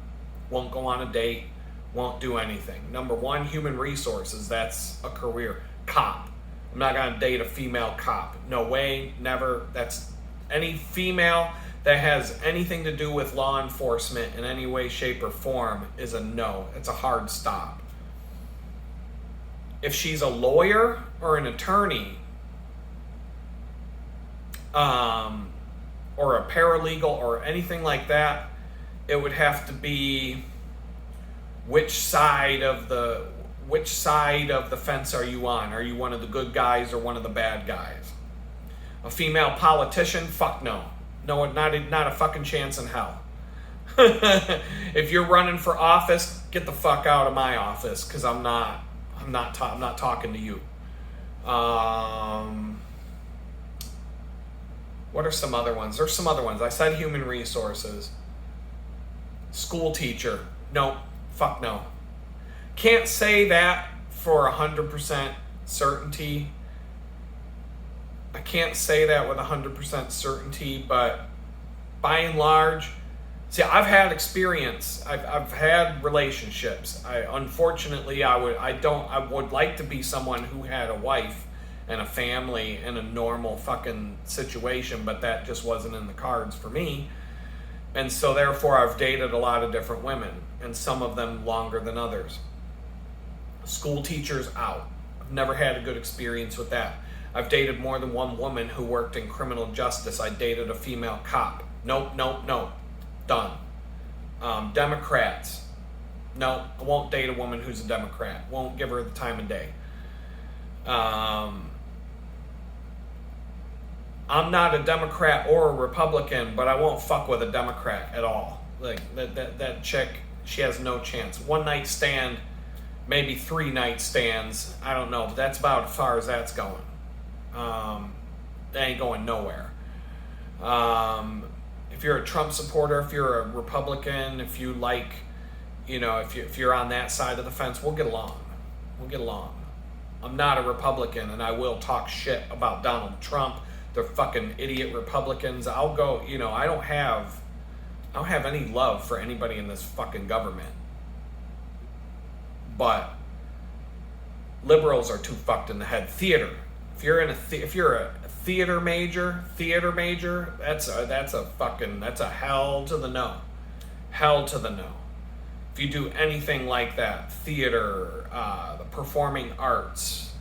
Won't go on a date. Won't do anything. Number 1, human resources. That's a career. Cop. I'm not going to date a female cop. No way. Never. That's any female that has anything to do with law enforcement in any way, shape, or form is a no. It's a hard stop. If she's a lawyer or an attorney, or a paralegal or anything like that, it would have to be which side of the fence are you on? Are you one of the good guys or one of the bad guys? A female politician? Fuck no. No, not a fucking chance in hell. If you're running for office, get the fuck out of my office, because I'm not talking to you. What are some other ones? There's some other ones. I said human resources. School teacher. No. Fuck no. Can't say that for 100% certainty. I can't say that with 100% certainty, but by and large, see, I've had experience. I've had relationships. Unfortunately, I would like to be someone who had a wife and a family and a normal fucking situation, but that just wasn't in the cards for me. And so therefore I've dated a lot of different women, and some of them longer than others. School teachers, out. I've never had a good experience with that. I've dated more than one woman who worked in criminal justice. I dated a female cop. Nope. Done. Democrats. No, I won't date a woman who's a Democrat. Won't give her the time of day. I'm not a Democrat or a Republican, but I won't fuck with a Democrat at all. Like, that chick, she has no chance. 1 night stand, maybe 3 night stands. I don't know, but that's about as far as that's going. That ain't going nowhere. If you're a Trump supporter, if you're a Republican, if you like, if you're on that side of the fence, we'll get along. We'll get along. I'm not a Republican, and I will talk shit about Donald Trump. They're fucking idiot Republicans. I'll go, I don't have any love for anybody in this fucking government. But liberals are too fucked in the head. Theater. If you're a theater major, that's a hell to the no. Hell to the no. If you do anything like that, theater, the performing arts,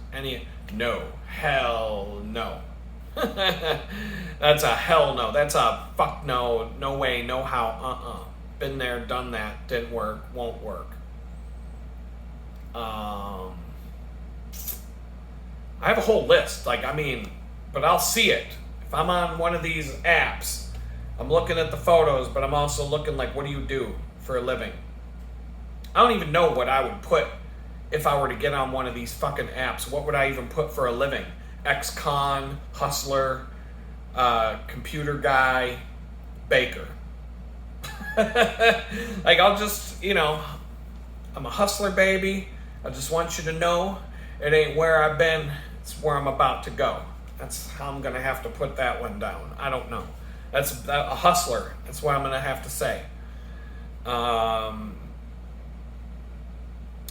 hell no. That's a hell no. That's a fuck no. No way, no how. Been there, done that. Didn't work. Won't work. I have a whole list. But I'll see it. If I'm on one of these apps, I'm looking at the photos, but I'm also looking what do you do for a living? I don't even know what I would put if I were to get on one of these fucking apps. What would I even put for a living? Ex-con, hustler, computer guy, baker. I'll just, I'm a hustler, baby. I just want you to know it ain't where I've been, it's where I'm about to go. That's how I'm going to have to put that one down. I don't know. That's a hustler. That's what I'm going to have to say.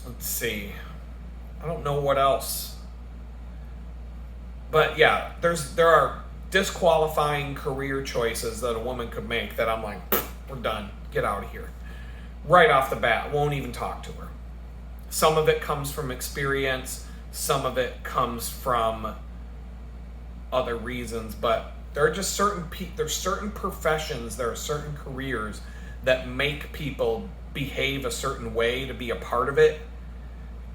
Let's see. I don't know what else. But yeah, there are disqualifying career choices that a woman could make that I'm like, we're done. Get out of here. Right off the bat, won't even talk to her. Some of it comes from experience. Some of it comes from other reasons. But there are just there's certain professions, there are certain careers that make people behave a certain way to be a part of it.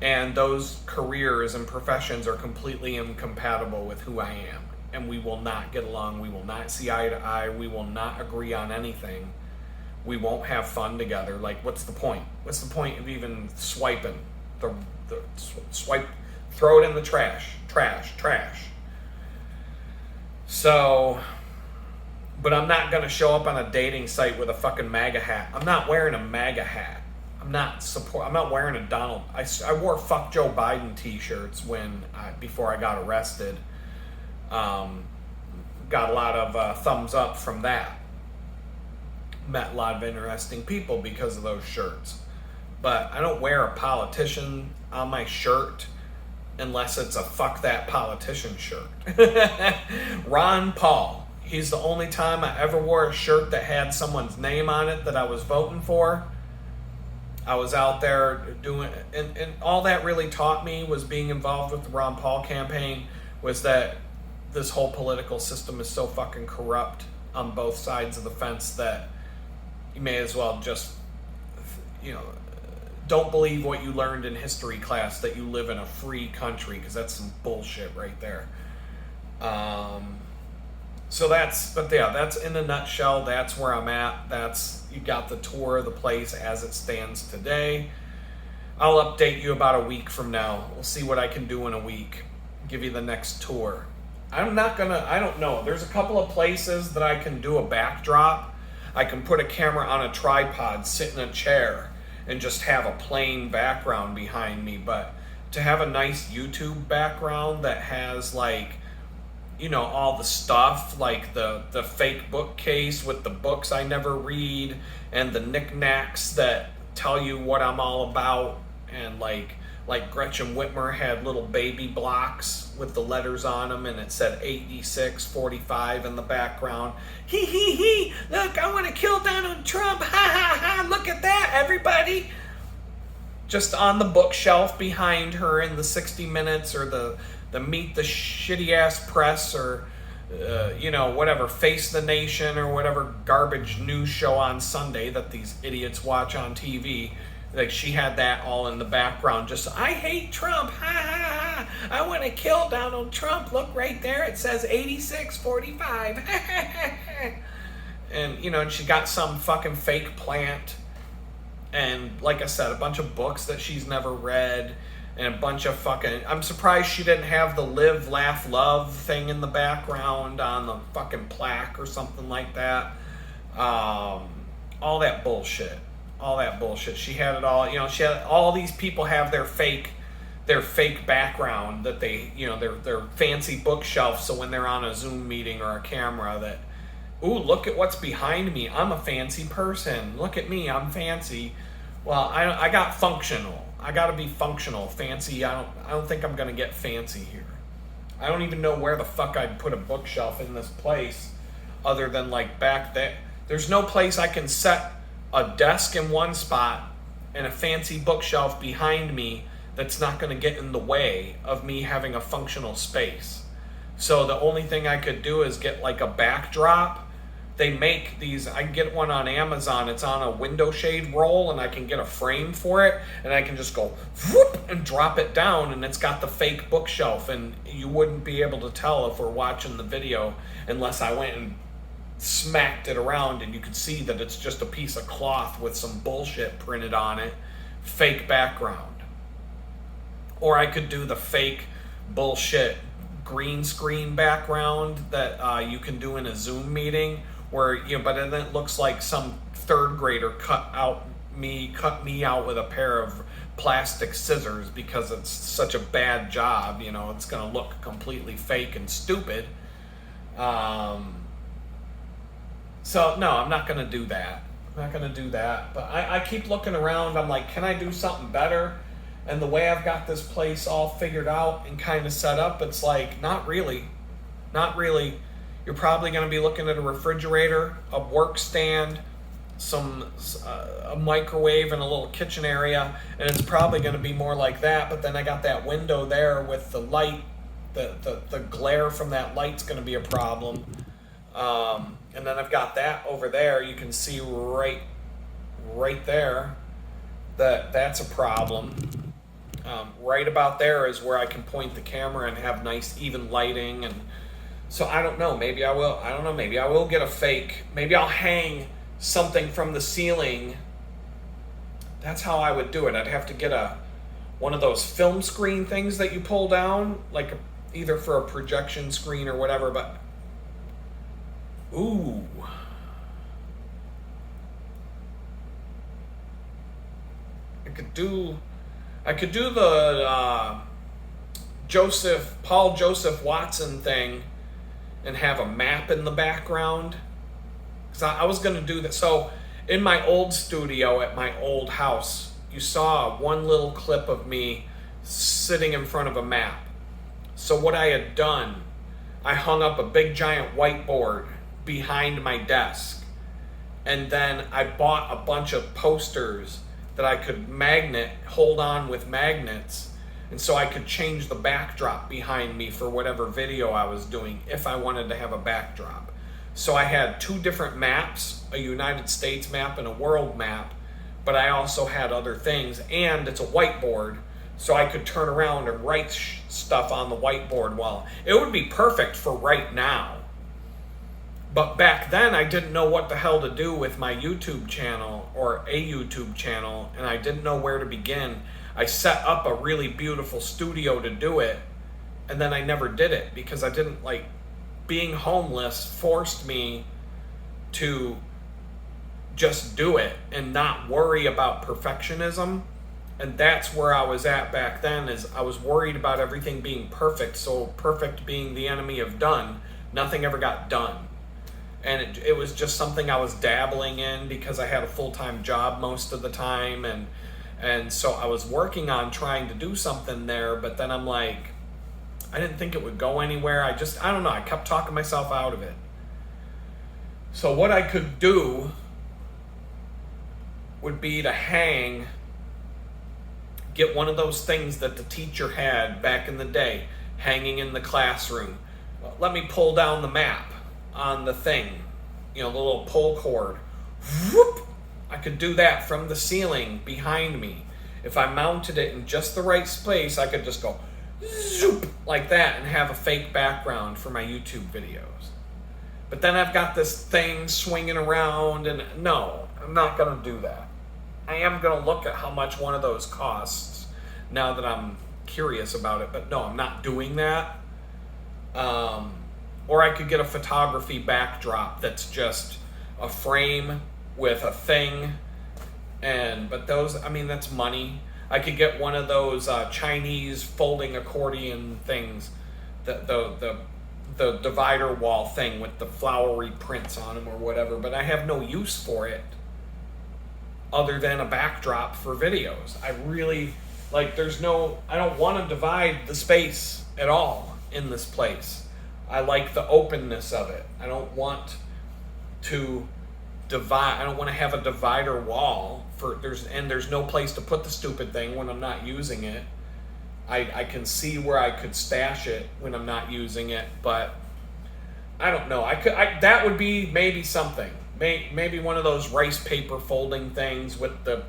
And those careers and professions are completely incompatible with who I am. And we will not get along. We will not see eye to eye. We will not agree on anything. We won't have fun together. What's the point? What's the point of even swiping? The swipe, throw it in the trash. Trash. So, but I'm not going to show up on a dating site with a fucking MAGA hat. I'm not wearing a MAGA hat. I'm not wearing a Donald. I wore fuck Joe Biden t-shirts before I got arrested. Got a lot of thumbs up from that. Met a lot of interesting people because of those shirts. But I don't wear a politician on my shirt unless it's a fuck that politician shirt. Ron Paul. He's the only time I ever wore a shirt that had someone's name on it that I was voting for. I was out there doing, and all that really taught me was being involved with the Ron Paul campaign was that this whole political system is so fucking corrupt on both sides of the fence that you may as well just, don't believe what you learned in history class that you live in a free country, because that's some bullshit right there. So that's in a nutshell. That's where I'm at. You got the tour of the place as it stands today. I'll update you about a week from now. We'll see what I can do in a week. Give you the next tour. I don't know. There's a couple of places that I can do a backdrop. I can put a camera on a tripod, sit in a chair, and just have a plain background behind me. But to have a nice YouTube background that has all the stuff, like the fake bookcase with the books I never read and the knickknacks that tell you what I'm all about, and like Gretchen Whitmer had little baby blocks with the letters on them and it said 8645 in the background. He, look, I want to kill Donald Trump, ha, look at that, everybody. Just on the bookshelf behind her in the 60 Minutes or the Meet the Shitty Ass Press or whatever, Face the Nation or whatever garbage news show on Sunday that these idiots watch on TV. She had that all in the background. Just, I hate Trump, ha, I want to kill Donald Trump. Look right there, it says 8645. And and she got some fucking fake plant, and like I said, a bunch of books that she's never read. And a bunch of fucking... I'm surprised she didn't have the Live, Laugh, Love thing in the background on the fucking plaque or something like that. All that bullshit. She had it all. She had all these people have their fake their fake background that they, their fancy bookshelf, so when they're on a Zoom meeting or a camera that, ooh, look at what's behind me. I'm a fancy person. Look at me, I'm fancy. Well, I got functional. I got to be functional. Fancy, I don't think I'm going to get fancy here. I don't even know where the fuck I'd put a bookshelf in this place other than like back there. There's no place I can set a desk in one spot and a fancy bookshelf behind me that's not going to get in the way of me having a functional space. So the only thing I could do is get like a backdrop. They make these, I can get one on Amazon. It's on a window shade roll, and I can get a frame for it, and I can just go whoop and drop it down, and it's got the fake bookshelf, and you wouldn't be able to tell if we're watching the video unless I went and smacked it around, and you could see that it's just a piece of cloth with some bullshit printed on it, fake background. Or I could do the fake bullshit green screen background that you can do in a Zoom meeting, where but then it looks like some third grader cut me out with a pair of plastic scissors because it's such a bad job. It's going to look completely fake and stupid. So no, I'm not going to do that. But I keep looking around. I'm like, can I do something better? And the way I've got this place all figured out and kind of set up, it's like, not really. You're probably going to be looking at a refrigerator, a work stand, a microwave, and a little kitchen area, and it's probably going to be more like that. But then I got that window there with the light. The glare from that light's going to be a problem. And then I've got that over there. You can see right there that's a problem. Right about there is where I can point the camera and have nice even lighting. And so I don't know, maybe I will get a fake, maybe I'll hang something from the ceiling. That's how I would do it. I'd have to get one of those film screen things that you pull down, like either for a projection screen or whatever. But ooh, I could do the Paul Joseph Watson thing and have a map in the background. Because I was going to do that. So in my old studio at my old house, you saw one little clip of me sitting in front of a map. So what I had done, I hung up a big giant whiteboard behind my desk. And then I bought a bunch of posters that I could hold on with magnets, and so I could change the backdrop behind me for whatever video I was doing if I wanted to have a backdrop. So I had two different maps, a United States map and a world map, but I also had other things, and it's a whiteboard, so I could turn around and write stuff on the whiteboard. Well, it would be perfect for right now. But back then, I didn't know what the hell to do with my YouTube channel or a YouTube channel, and I didn't know where to begin. I set up a really beautiful studio to do it, and then I never did it because I didn't being homeless forced me to just do it and not worry about perfectionism. And that's where I was at back then, is I was worried about everything being perfect, so perfect being the enemy of done. Nothing ever got done. And it was just something I was dabbling in because I had a full-time job most of the time. And so I was working on trying to do something there, but then I'm like, I didn't think it would go anywhere. I don't know, I kept talking myself out of it. So what I could do would be to get one of those things that the teacher had back in the day, hanging in the classroom. Let me pull down the map on the thing, the little pull cord. Whoop! I could do that from the ceiling behind me. If I mounted it in just the right place, I could just go zoop like that and have a fake background for my YouTube videos. But then I've got this thing swinging around, and no, I'm not going to do that. I am going to look at how much one of those costs now that I'm curious about it, but no, I'm not doing that. Or I could get a photography backdrop that's just a frame with a thing. But those, that's money. I could get one of those Chinese folding accordion things, the divider wall thing with the flowery prints on them or whatever, but I have no use for it other than a backdrop for videos. I really, like, I don't want to divide the space at all in this place. I like the openness of it. I don't want to divide. I don't want to have a divider wall there's no place to put the stupid thing when I'm not using it. I can see where I could stash it when I'm not using it, but I don't know. That would be maybe something. Maybe one of those rice paper folding things with the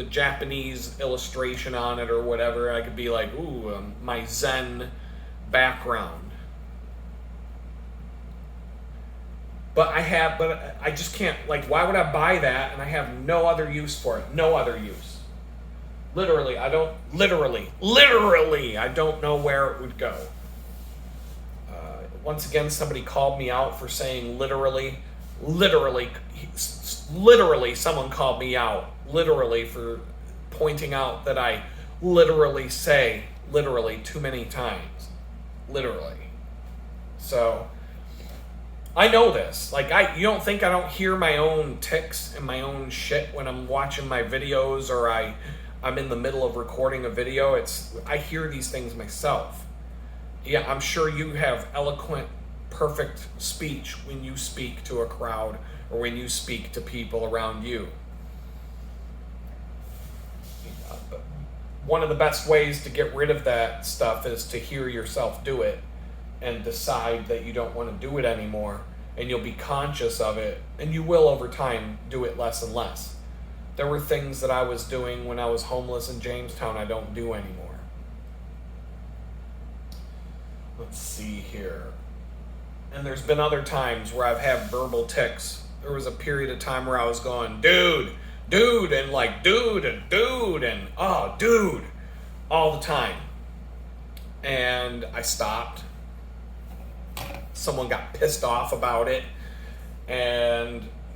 Japanese illustration on it or whatever. I could be like, ooh, my Zen background. But I just can't, like, why would I buy that and I have no other use for it? No other use. Literally, I don't know where it would go. Once again, somebody called me out for saying literally, someone called me out, literally, for pointing out that I literally say literally too many times. Literally. So, I know this. Like, you don't think I don't hear my own tics and my own shit when I'm watching my videos or I'm in the middle of recording a video. I hear these things myself. Yeah, I'm sure you have eloquent, perfect speech when you speak to a crowd or when you speak to people around you. One of the best ways to get rid of that stuff is to hear yourself do it and decide that you don't want to do it anymore, and you'll be conscious of it, and you will over time do it less and less. There were things that I was doing when I was homeless in Jamestown I don't do anymore. Let's see here. And there's been other times where I've had verbal tics. There was a period of time where I was going, dude, and like, dude, and oh, dude, all the time. And I stopped. Someone got pissed off about it.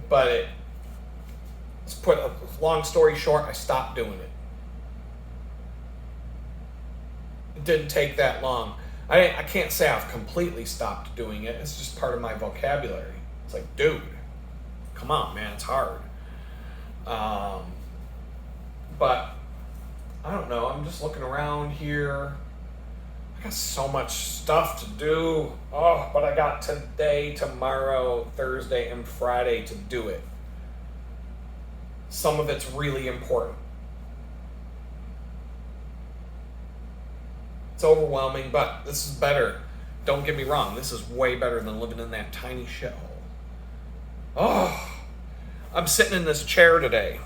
But let's put a long story short, I stopped doing it. It didn't take that long. I can't say I've completely stopped doing it. It's just part of my vocabulary. It's like, dude, come on, man, it's hard. But I don't know. I'm just looking around here. I got so much stuff to do. Oh, but I got today, tomorrow, Thursday, and Friday to do it. Some of it's really important. It's overwhelming, but this is better. Don't get me wrong. This is way better than living in that tiny shithole. Oh, I'm sitting in this chair today.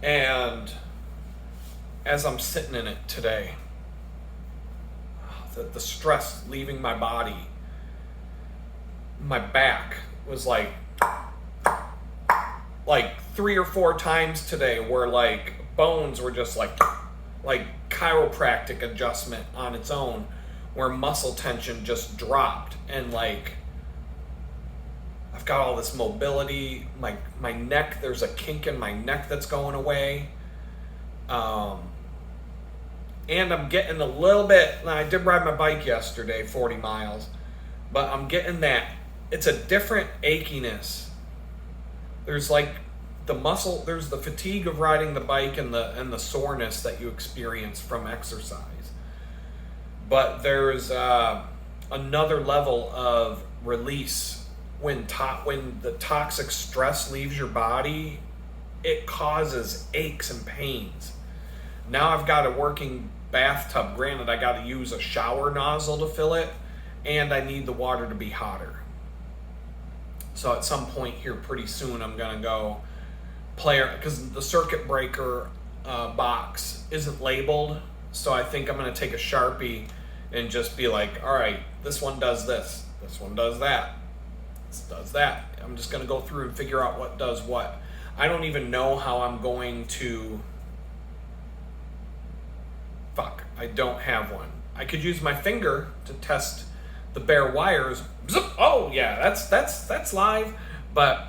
And as I'm sitting in it today, the stress leaving my body, my back was like 3 or 4 times today where like bones were just like chiropractic adjustment on its own, where muscle tension just dropped, and like I've got all this mobility. My neck, there's a kink in my neck that's going away. And I'm getting a little bit, I did ride my bike yesterday, 40 miles, but I'm getting that, it's a different achiness. There's like the muscle, there's the fatigue of riding the bike and the soreness that you experience from exercise. But there's another level of release when the toxic stress leaves your body. It causes aches and pains. Now I've got a working bathtub. Granted, I got to use a shower nozzle to fill it, and I need the water to be hotter. So at some point here pretty soon I'm going to go because the circuit breaker box isn't labeled. So I think I'm going to take a Sharpie and just be like, all right, this one does this one does that, this does that. I'm just going to go through and figure out what does what. I don't even know how I'm going to... I don't have one. I could use my finger to test the bare wires. Oh yeah, that's live. But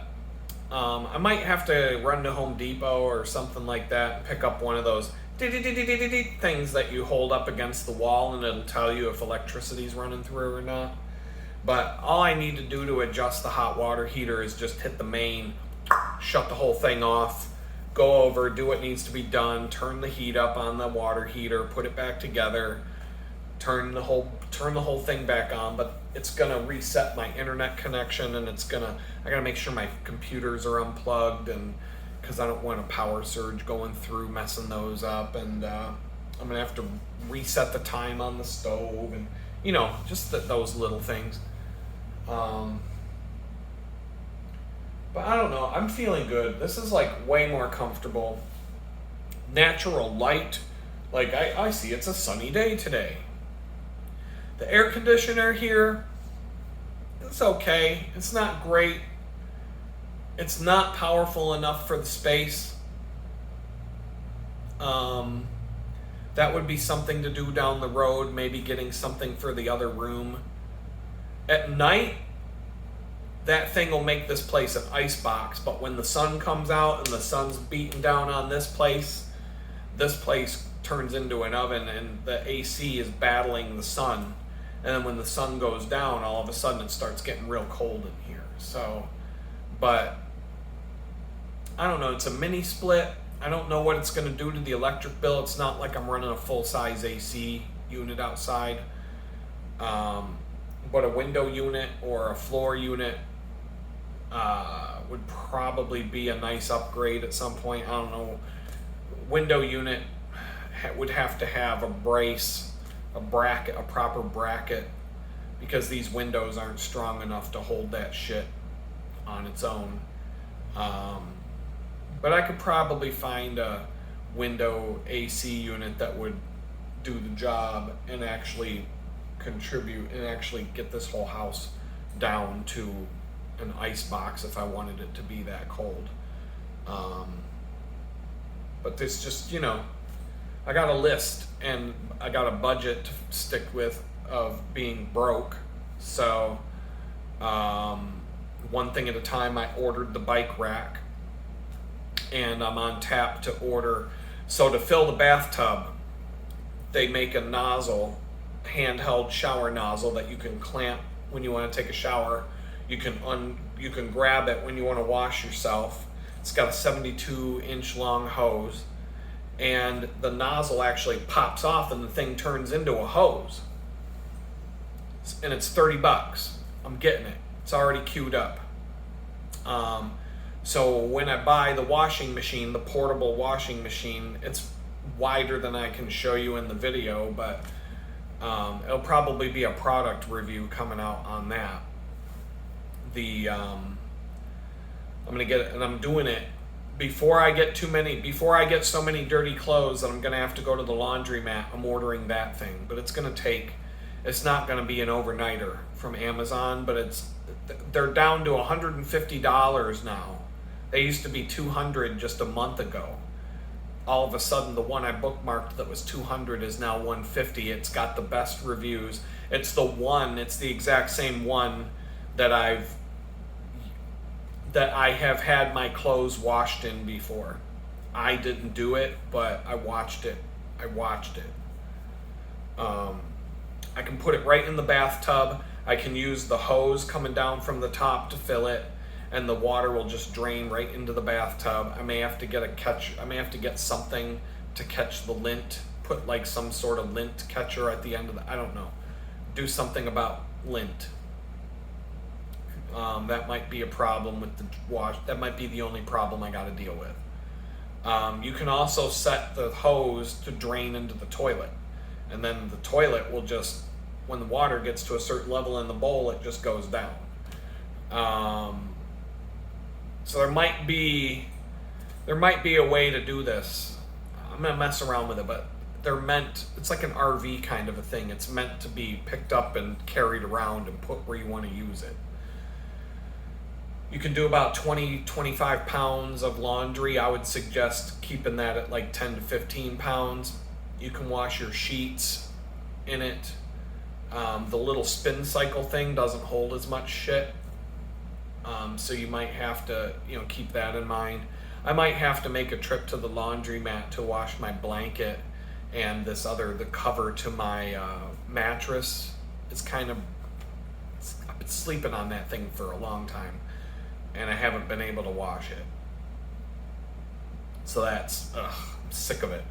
I might have to run to Home Depot or something like that and pick up one of those things that you hold up against the wall and it'll tell you if electricity's running through or not. But all I need to do to adjust the hot water heater is just hit the main, shut the whole thing off, go over, do what needs to be done, turn the heat up on the water heater, put it back together, turn the whole thing back on. But it's gonna reset my internet connection, and I gotta make sure my computers are unplugged, and because I don't want a power surge going through messing those up, and I'm gonna have to reset the time on the stove, and just those little things. But I don't know, I'm feeling good. This is like way more comfortable. Natural light, like I see it's a sunny day today. The air conditioner here, it's okay. It's not great. It's not powerful enough for the space. That would be something to do down the road, maybe getting something for the other room. At night, that thing will make this place an ice box, but when the sun comes out and the sun's beating down on this place turns into an oven, and the AC is battling the sun. And then when the sun goes down, all of a sudden it starts getting real cold in here. So, but I don't know, it's a mini split. I don't know what it's going to do to the electric bill. It's not like I'm running a full-size AC unit outside. But a window unit or a floor unit would probably be a nice upgrade at some point. I don't know. Window unit would have to have a brace, a bracket, a proper bracket, because these windows aren't strong enough to hold that shit on its own. But I could probably find a window AC unit that would do the job and actually contribute and actually get this whole house down to an ice box if I wanted it to be that cold. But this just, I got a list and I got a budget to stick with of being broke. So one thing at a time, I ordered the bike rack, and I'm on tap to order. So to fill the bathtub, they make a nozzle, handheld shower nozzle that you can clamp when you want to take a shower. You can grab it when you want to wash yourself. It's got a 72-inch long hose, and the nozzle actually pops off and the thing turns into a hose. And it's $30. I'm getting it. It's already queued up. So when I buy the washing machine, the portable washing machine, it's wider than I can show you in the video, but it'll probably be a product review coming out on that. I'm gonna get it, and I'm doing it before I get so many dirty clothes that I'm gonna have to go to the laundromat. I'm ordering that thing, but it's not gonna be an overnighter from Amazon, but they're down to $150 now. They used to be $200 just a month ago. All of a sudden, the one I bookmarked that was $200 is now $150. It's got the best reviews. It's the exact same one that I have had my clothes washed in before. I didn't do it, but I watched it. I can put it right in the bathtub. I can use the hose coming down from the top to fill it, and the water will just drain right into the bathtub. I may have to get something to catch the lint, put like some sort of lint catcher at the end of I don't know. Do something about lint. That might be a problem with the wash. That might be the only problem I got to deal with. You can also set the hose to drain into the toilet, and then the toilet will just, when the water gets to a certain level in the bowl, it just goes down. So there might be a way to do this. I'm gonna mess around with it, but it's like an RV kind of a thing. It's meant to be picked up and carried around and put where you want to use it. You can do about 20-25 pounds of laundry. I would suggest keeping that at like 10 to 15 pounds. You can wash your sheets in it. The little spin cycle thing doesn't hold as much shit. So you might have to, keep that in mind. I might have to make a trip to the laundromat to wash my blanket and the cover to my mattress. I've been sleeping on that thing for a long time, and I haven't been able to wash it. So I'm sick of it.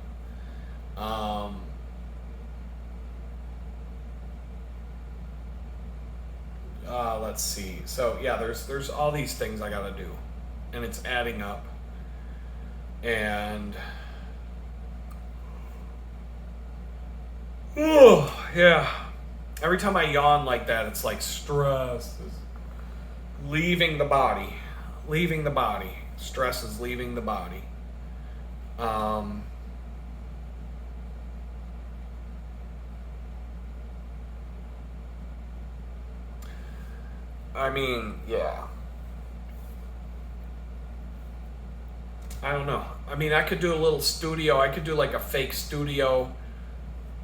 Let's see. So yeah, there's all these things I gotta do, and it's adding up. And oh yeah, every time I yawn like that, it's like stress is leaving the body, leaving the body. Stress is leaving the body. I mean, yeah. I don't know. I mean, I could do a little studio. I could do like a fake studio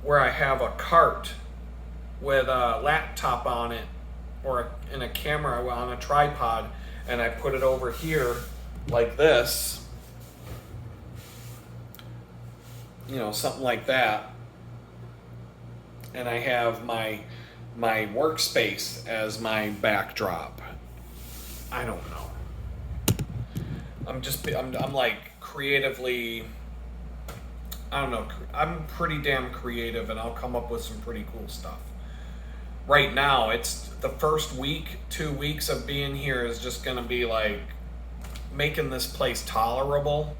where I have a cart with a laptop on it in a camera on a tripod, and I put it over here like this. Something like that. And I have my workspace as my backdrop. I don't know. I'm like creatively, I don't know. I'm pretty damn creative, and I'll come up with some pretty cool stuff. Right now, it's the first week, 2 weeks of being here is just gonna be like making this place tolerable.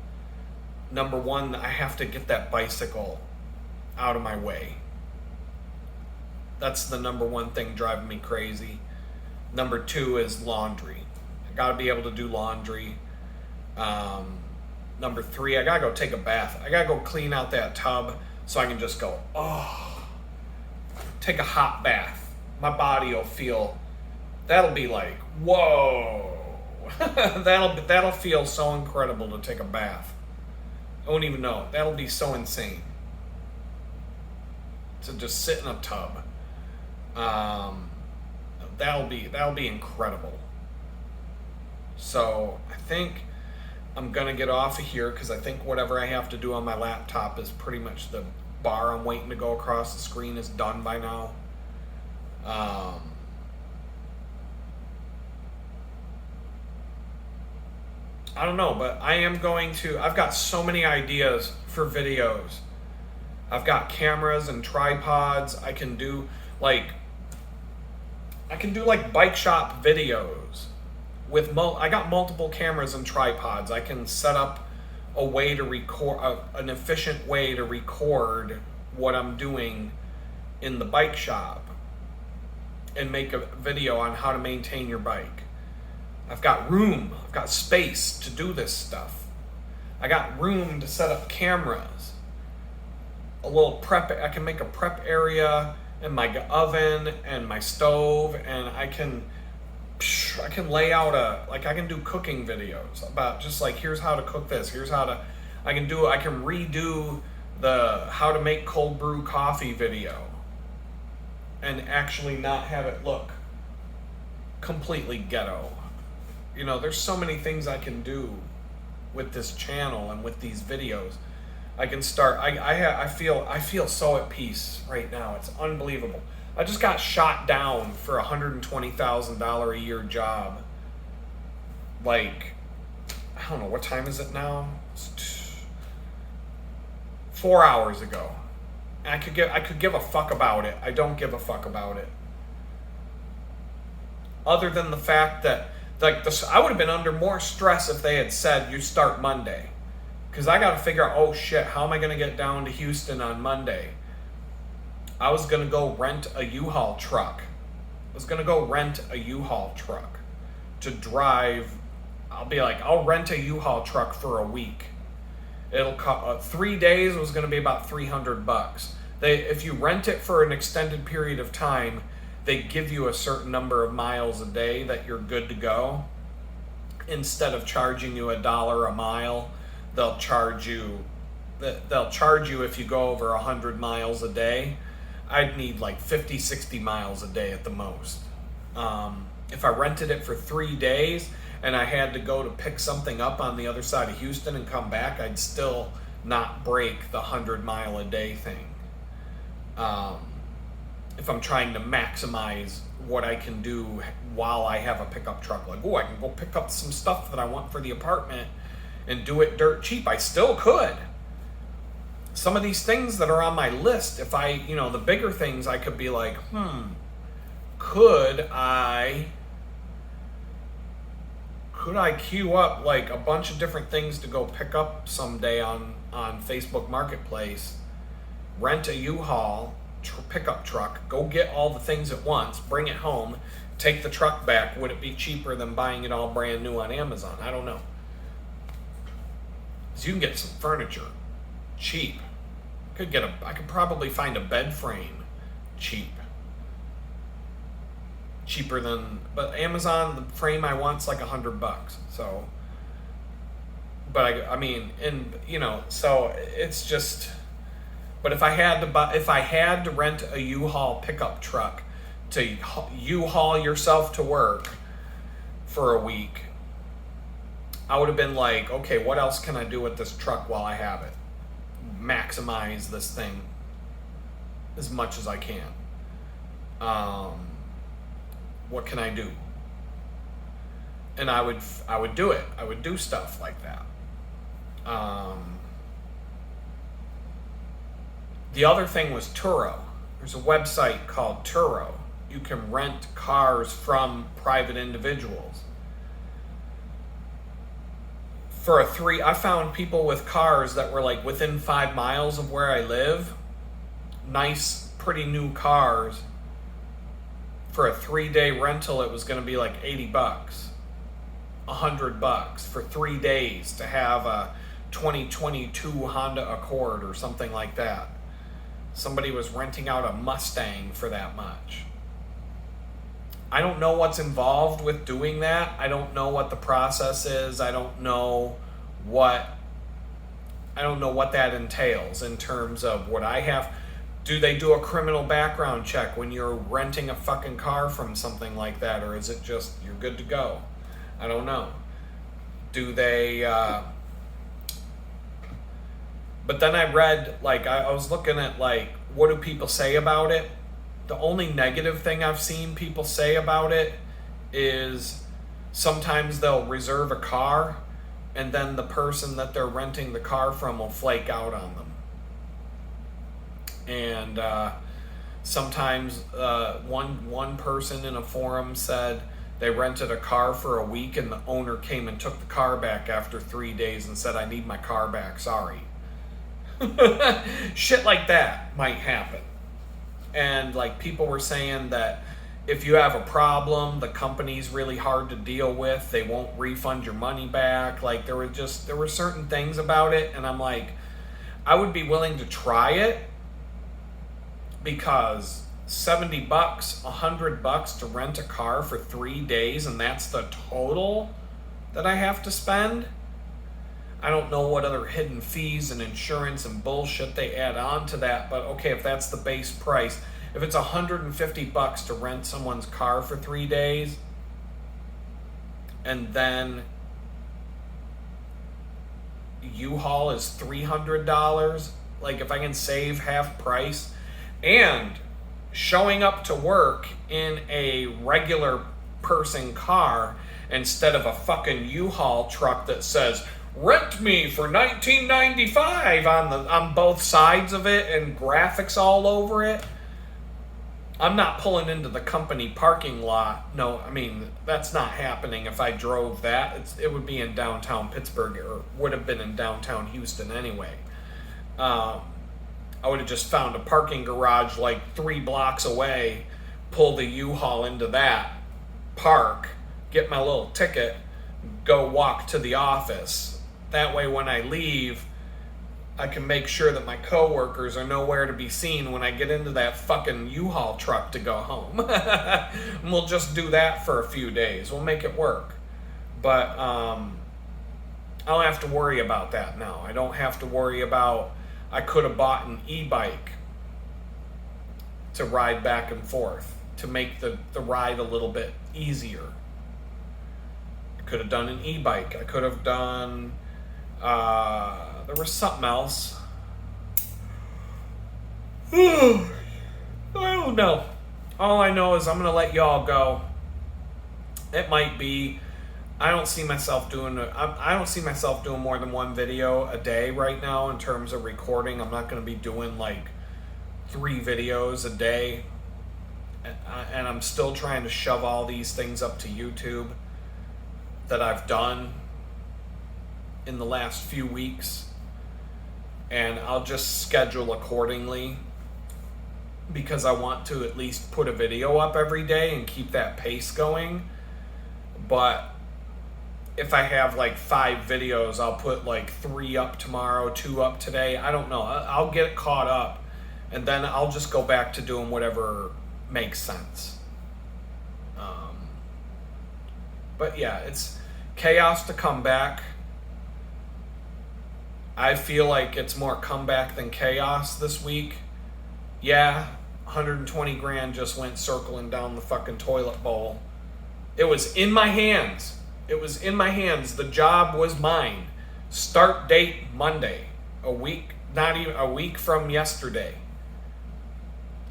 Number one, I have to get that bicycle out of my way. That's the number one thing driving me crazy. Number two is laundry. I gotta be able to do laundry. Number three, I gotta go take a bath. I gotta go clean out that tub so I can just go, take a hot bath. My body will feel, that'll be like, whoa. that'll feel so incredible to take a bath. I won't even know. That'll be so insane to just sit in a tub. That'll be incredible. So I think I'm gonna get off of here because I think whatever I have to do on my laptop is pretty much the bar I'm waiting to go across the screen is done by now. I don't know, but I've got so many ideas for videos. I've got cameras and tripods. I can do like bike shop videos with I got multiple cameras and tripods. I can set up a way to record, an efficient way to record what I'm doing in the bike shop and make a video on how to maintain your bike. I've got room, I've got space to do this stuff. I got room to set up cameras. A little prep, I can make a prep area and my oven and my stove, and I can lay out I can do cooking videos about just like, here's how to cook this, I can redo the how to make cold brew coffee video and actually not have it look completely ghetto. There's so many things I can do with this channel and with these videos. I can start, I feel so at peace right now. It's unbelievable. I just got shot down for a $120,000 a year job. Like, I don't know, what time is it now? It's 4 hours ago. And I could give a fuck about it. I don't give a fuck about it. Other than the fact that, I would have been under more stress if they had said, you start Monday. Because I got to figure out, oh shit, how am I going to get down to Houston on Monday? I was going to go rent a U-Haul truck. To drive. I'll rent a U-Haul truck for a week. It'll cost 3 days was going to be about $300. If you rent it for an extended period of time, they give you a certain number of miles a day that you're good to go. Instead of charging you $1 a mile, they'll charge you if you go over 100 miles a day. I'd need like 50, 60 miles a day at the most. if I rented it for 3 days and I had to go to pick something up on the other side of Houston and come back, I'd still not break the 100-mile-a-day thing. If I'm trying to maximize what I can do while I have a pickup truck, like, oh, I can go pick up some stuff that I want for the apartment and do it dirt cheap, I still could. Some of these things that are on my list, if I, the bigger things, I could be like, could I queue up like a bunch of different things to go pick up someday on Facebook Marketplace, rent a U-Haul pickup truck, go get all the things at once, bring it home, take the truck back? Would it be cheaper than buying it all brand new on Amazon? I don't know. Because you can get some furniture cheap. I could probably find a bed frame cheap. Cheaper than, but Amazon, the frame I want's like $100. So, but so it's just. But if I had to rent a U-Haul pickup truck to U-Haul yourself to work for a week, I would have been like, okay, what else can I do with this truck while I have it? Maximize this thing as much as I can. What can I do? And I would do it. I would do stuff like that. The other thing was Turo. There's a website called Turo. You can rent cars from private individuals. I found people with cars that were like within 5 miles of where I live. Nice, pretty new cars. For a 3-day rental, it was going to be like $80, $100 for 3 days to have a 2022 Honda Accord or something like that. Somebody was renting out a Mustang for that much. I don't know what's involved with doing that. I don't know what the process is. I don't know what that entails in terms of what I have. Do they do a criminal background check when you're renting a fucking car from something like that? Or is it just, you're good to go? I don't know. Do they, but then I read, like, I was looking at, like, what do people say about it? The only negative thing I've seen people say about it is sometimes they'll reserve a car and then the person that they're renting the car from will flake out on them. And sometimes one person in a forum said they rented a car for a week and the owner came and took the car back after 3 days and said, I need my car back, sorry. Shit like that might happen. And like people were saying that if you have a problem, the company's really hard to deal with. They won't refund your money back. Like there were certain things about it, and I'm like, I would be willing to try it because $70, $100 to rent a car for 3 days, and that's the total that I have to spend. I don't know what other hidden fees and insurance and bullshit they add on to that, but okay, if that's the base price, if it's $150 to rent someone's car for 3 days, and then U-Haul is $300, like if I can save half price, and showing up to work in a regular person car instead of a fucking U-Haul truck that says, rent me for $19.95 on both sides of it and graphics all over it. I'm not pulling into the company parking lot. No, I mean, that's not happening. If I drove that, it would be in downtown Pittsburgh, or would have been in downtown Houston anyway. I would have just found a parking garage like 3 blocks away, pull the U-Haul into that, park, get my little ticket, go walk to the office. That way when I leave, I can make sure that my coworkers are nowhere to be seen when I get into that fucking U-Haul truck to go home. And we'll just do that for a few days. We'll make it work. But I don't have to worry about that now. I don't have to worry about, I could have bought an e-bike to ride back and forth to make the ride a little bit easier. I could have done an e-bike. I could have done, there was something else. I don't know. All I know is I'm going to let y'all go. It might be, I don't see myself doing more than one video a day right now in terms of recording. I'm not going to be doing like 3 videos a day. And I'm still trying to shove all these things up to YouTube that I've done in the last few weeks. And I'll just schedule accordingly, because I want to at least put a video up every day and keep that pace going. But if I have like 5 videos, I'll put like 3 up tomorrow, 2 up today. I don't know. I'll get caught up, and then I'll just go back to doing whatever makes sense. But yeah, it's chaos to comeback. I feel like it's more comeback than chaos this week. Yeah, 120 grand just went circling down the fucking toilet bowl. It was in my hands. The job was mine. Start date Monday. Not even a week from yesterday.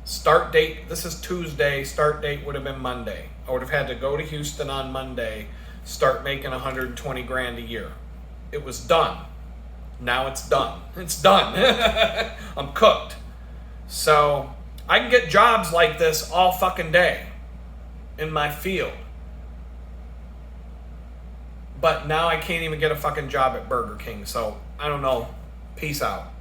Start date, this is Tuesday. Start date would have been Monday. I would have had to go to Houston on Monday, start making 120 grand a year. It was done. Now it's done. It's done. I'm cooked. So I can get jobs like this all fucking day in my field. But now I can't even get a fucking job at Burger King. So I don't know. Peace out.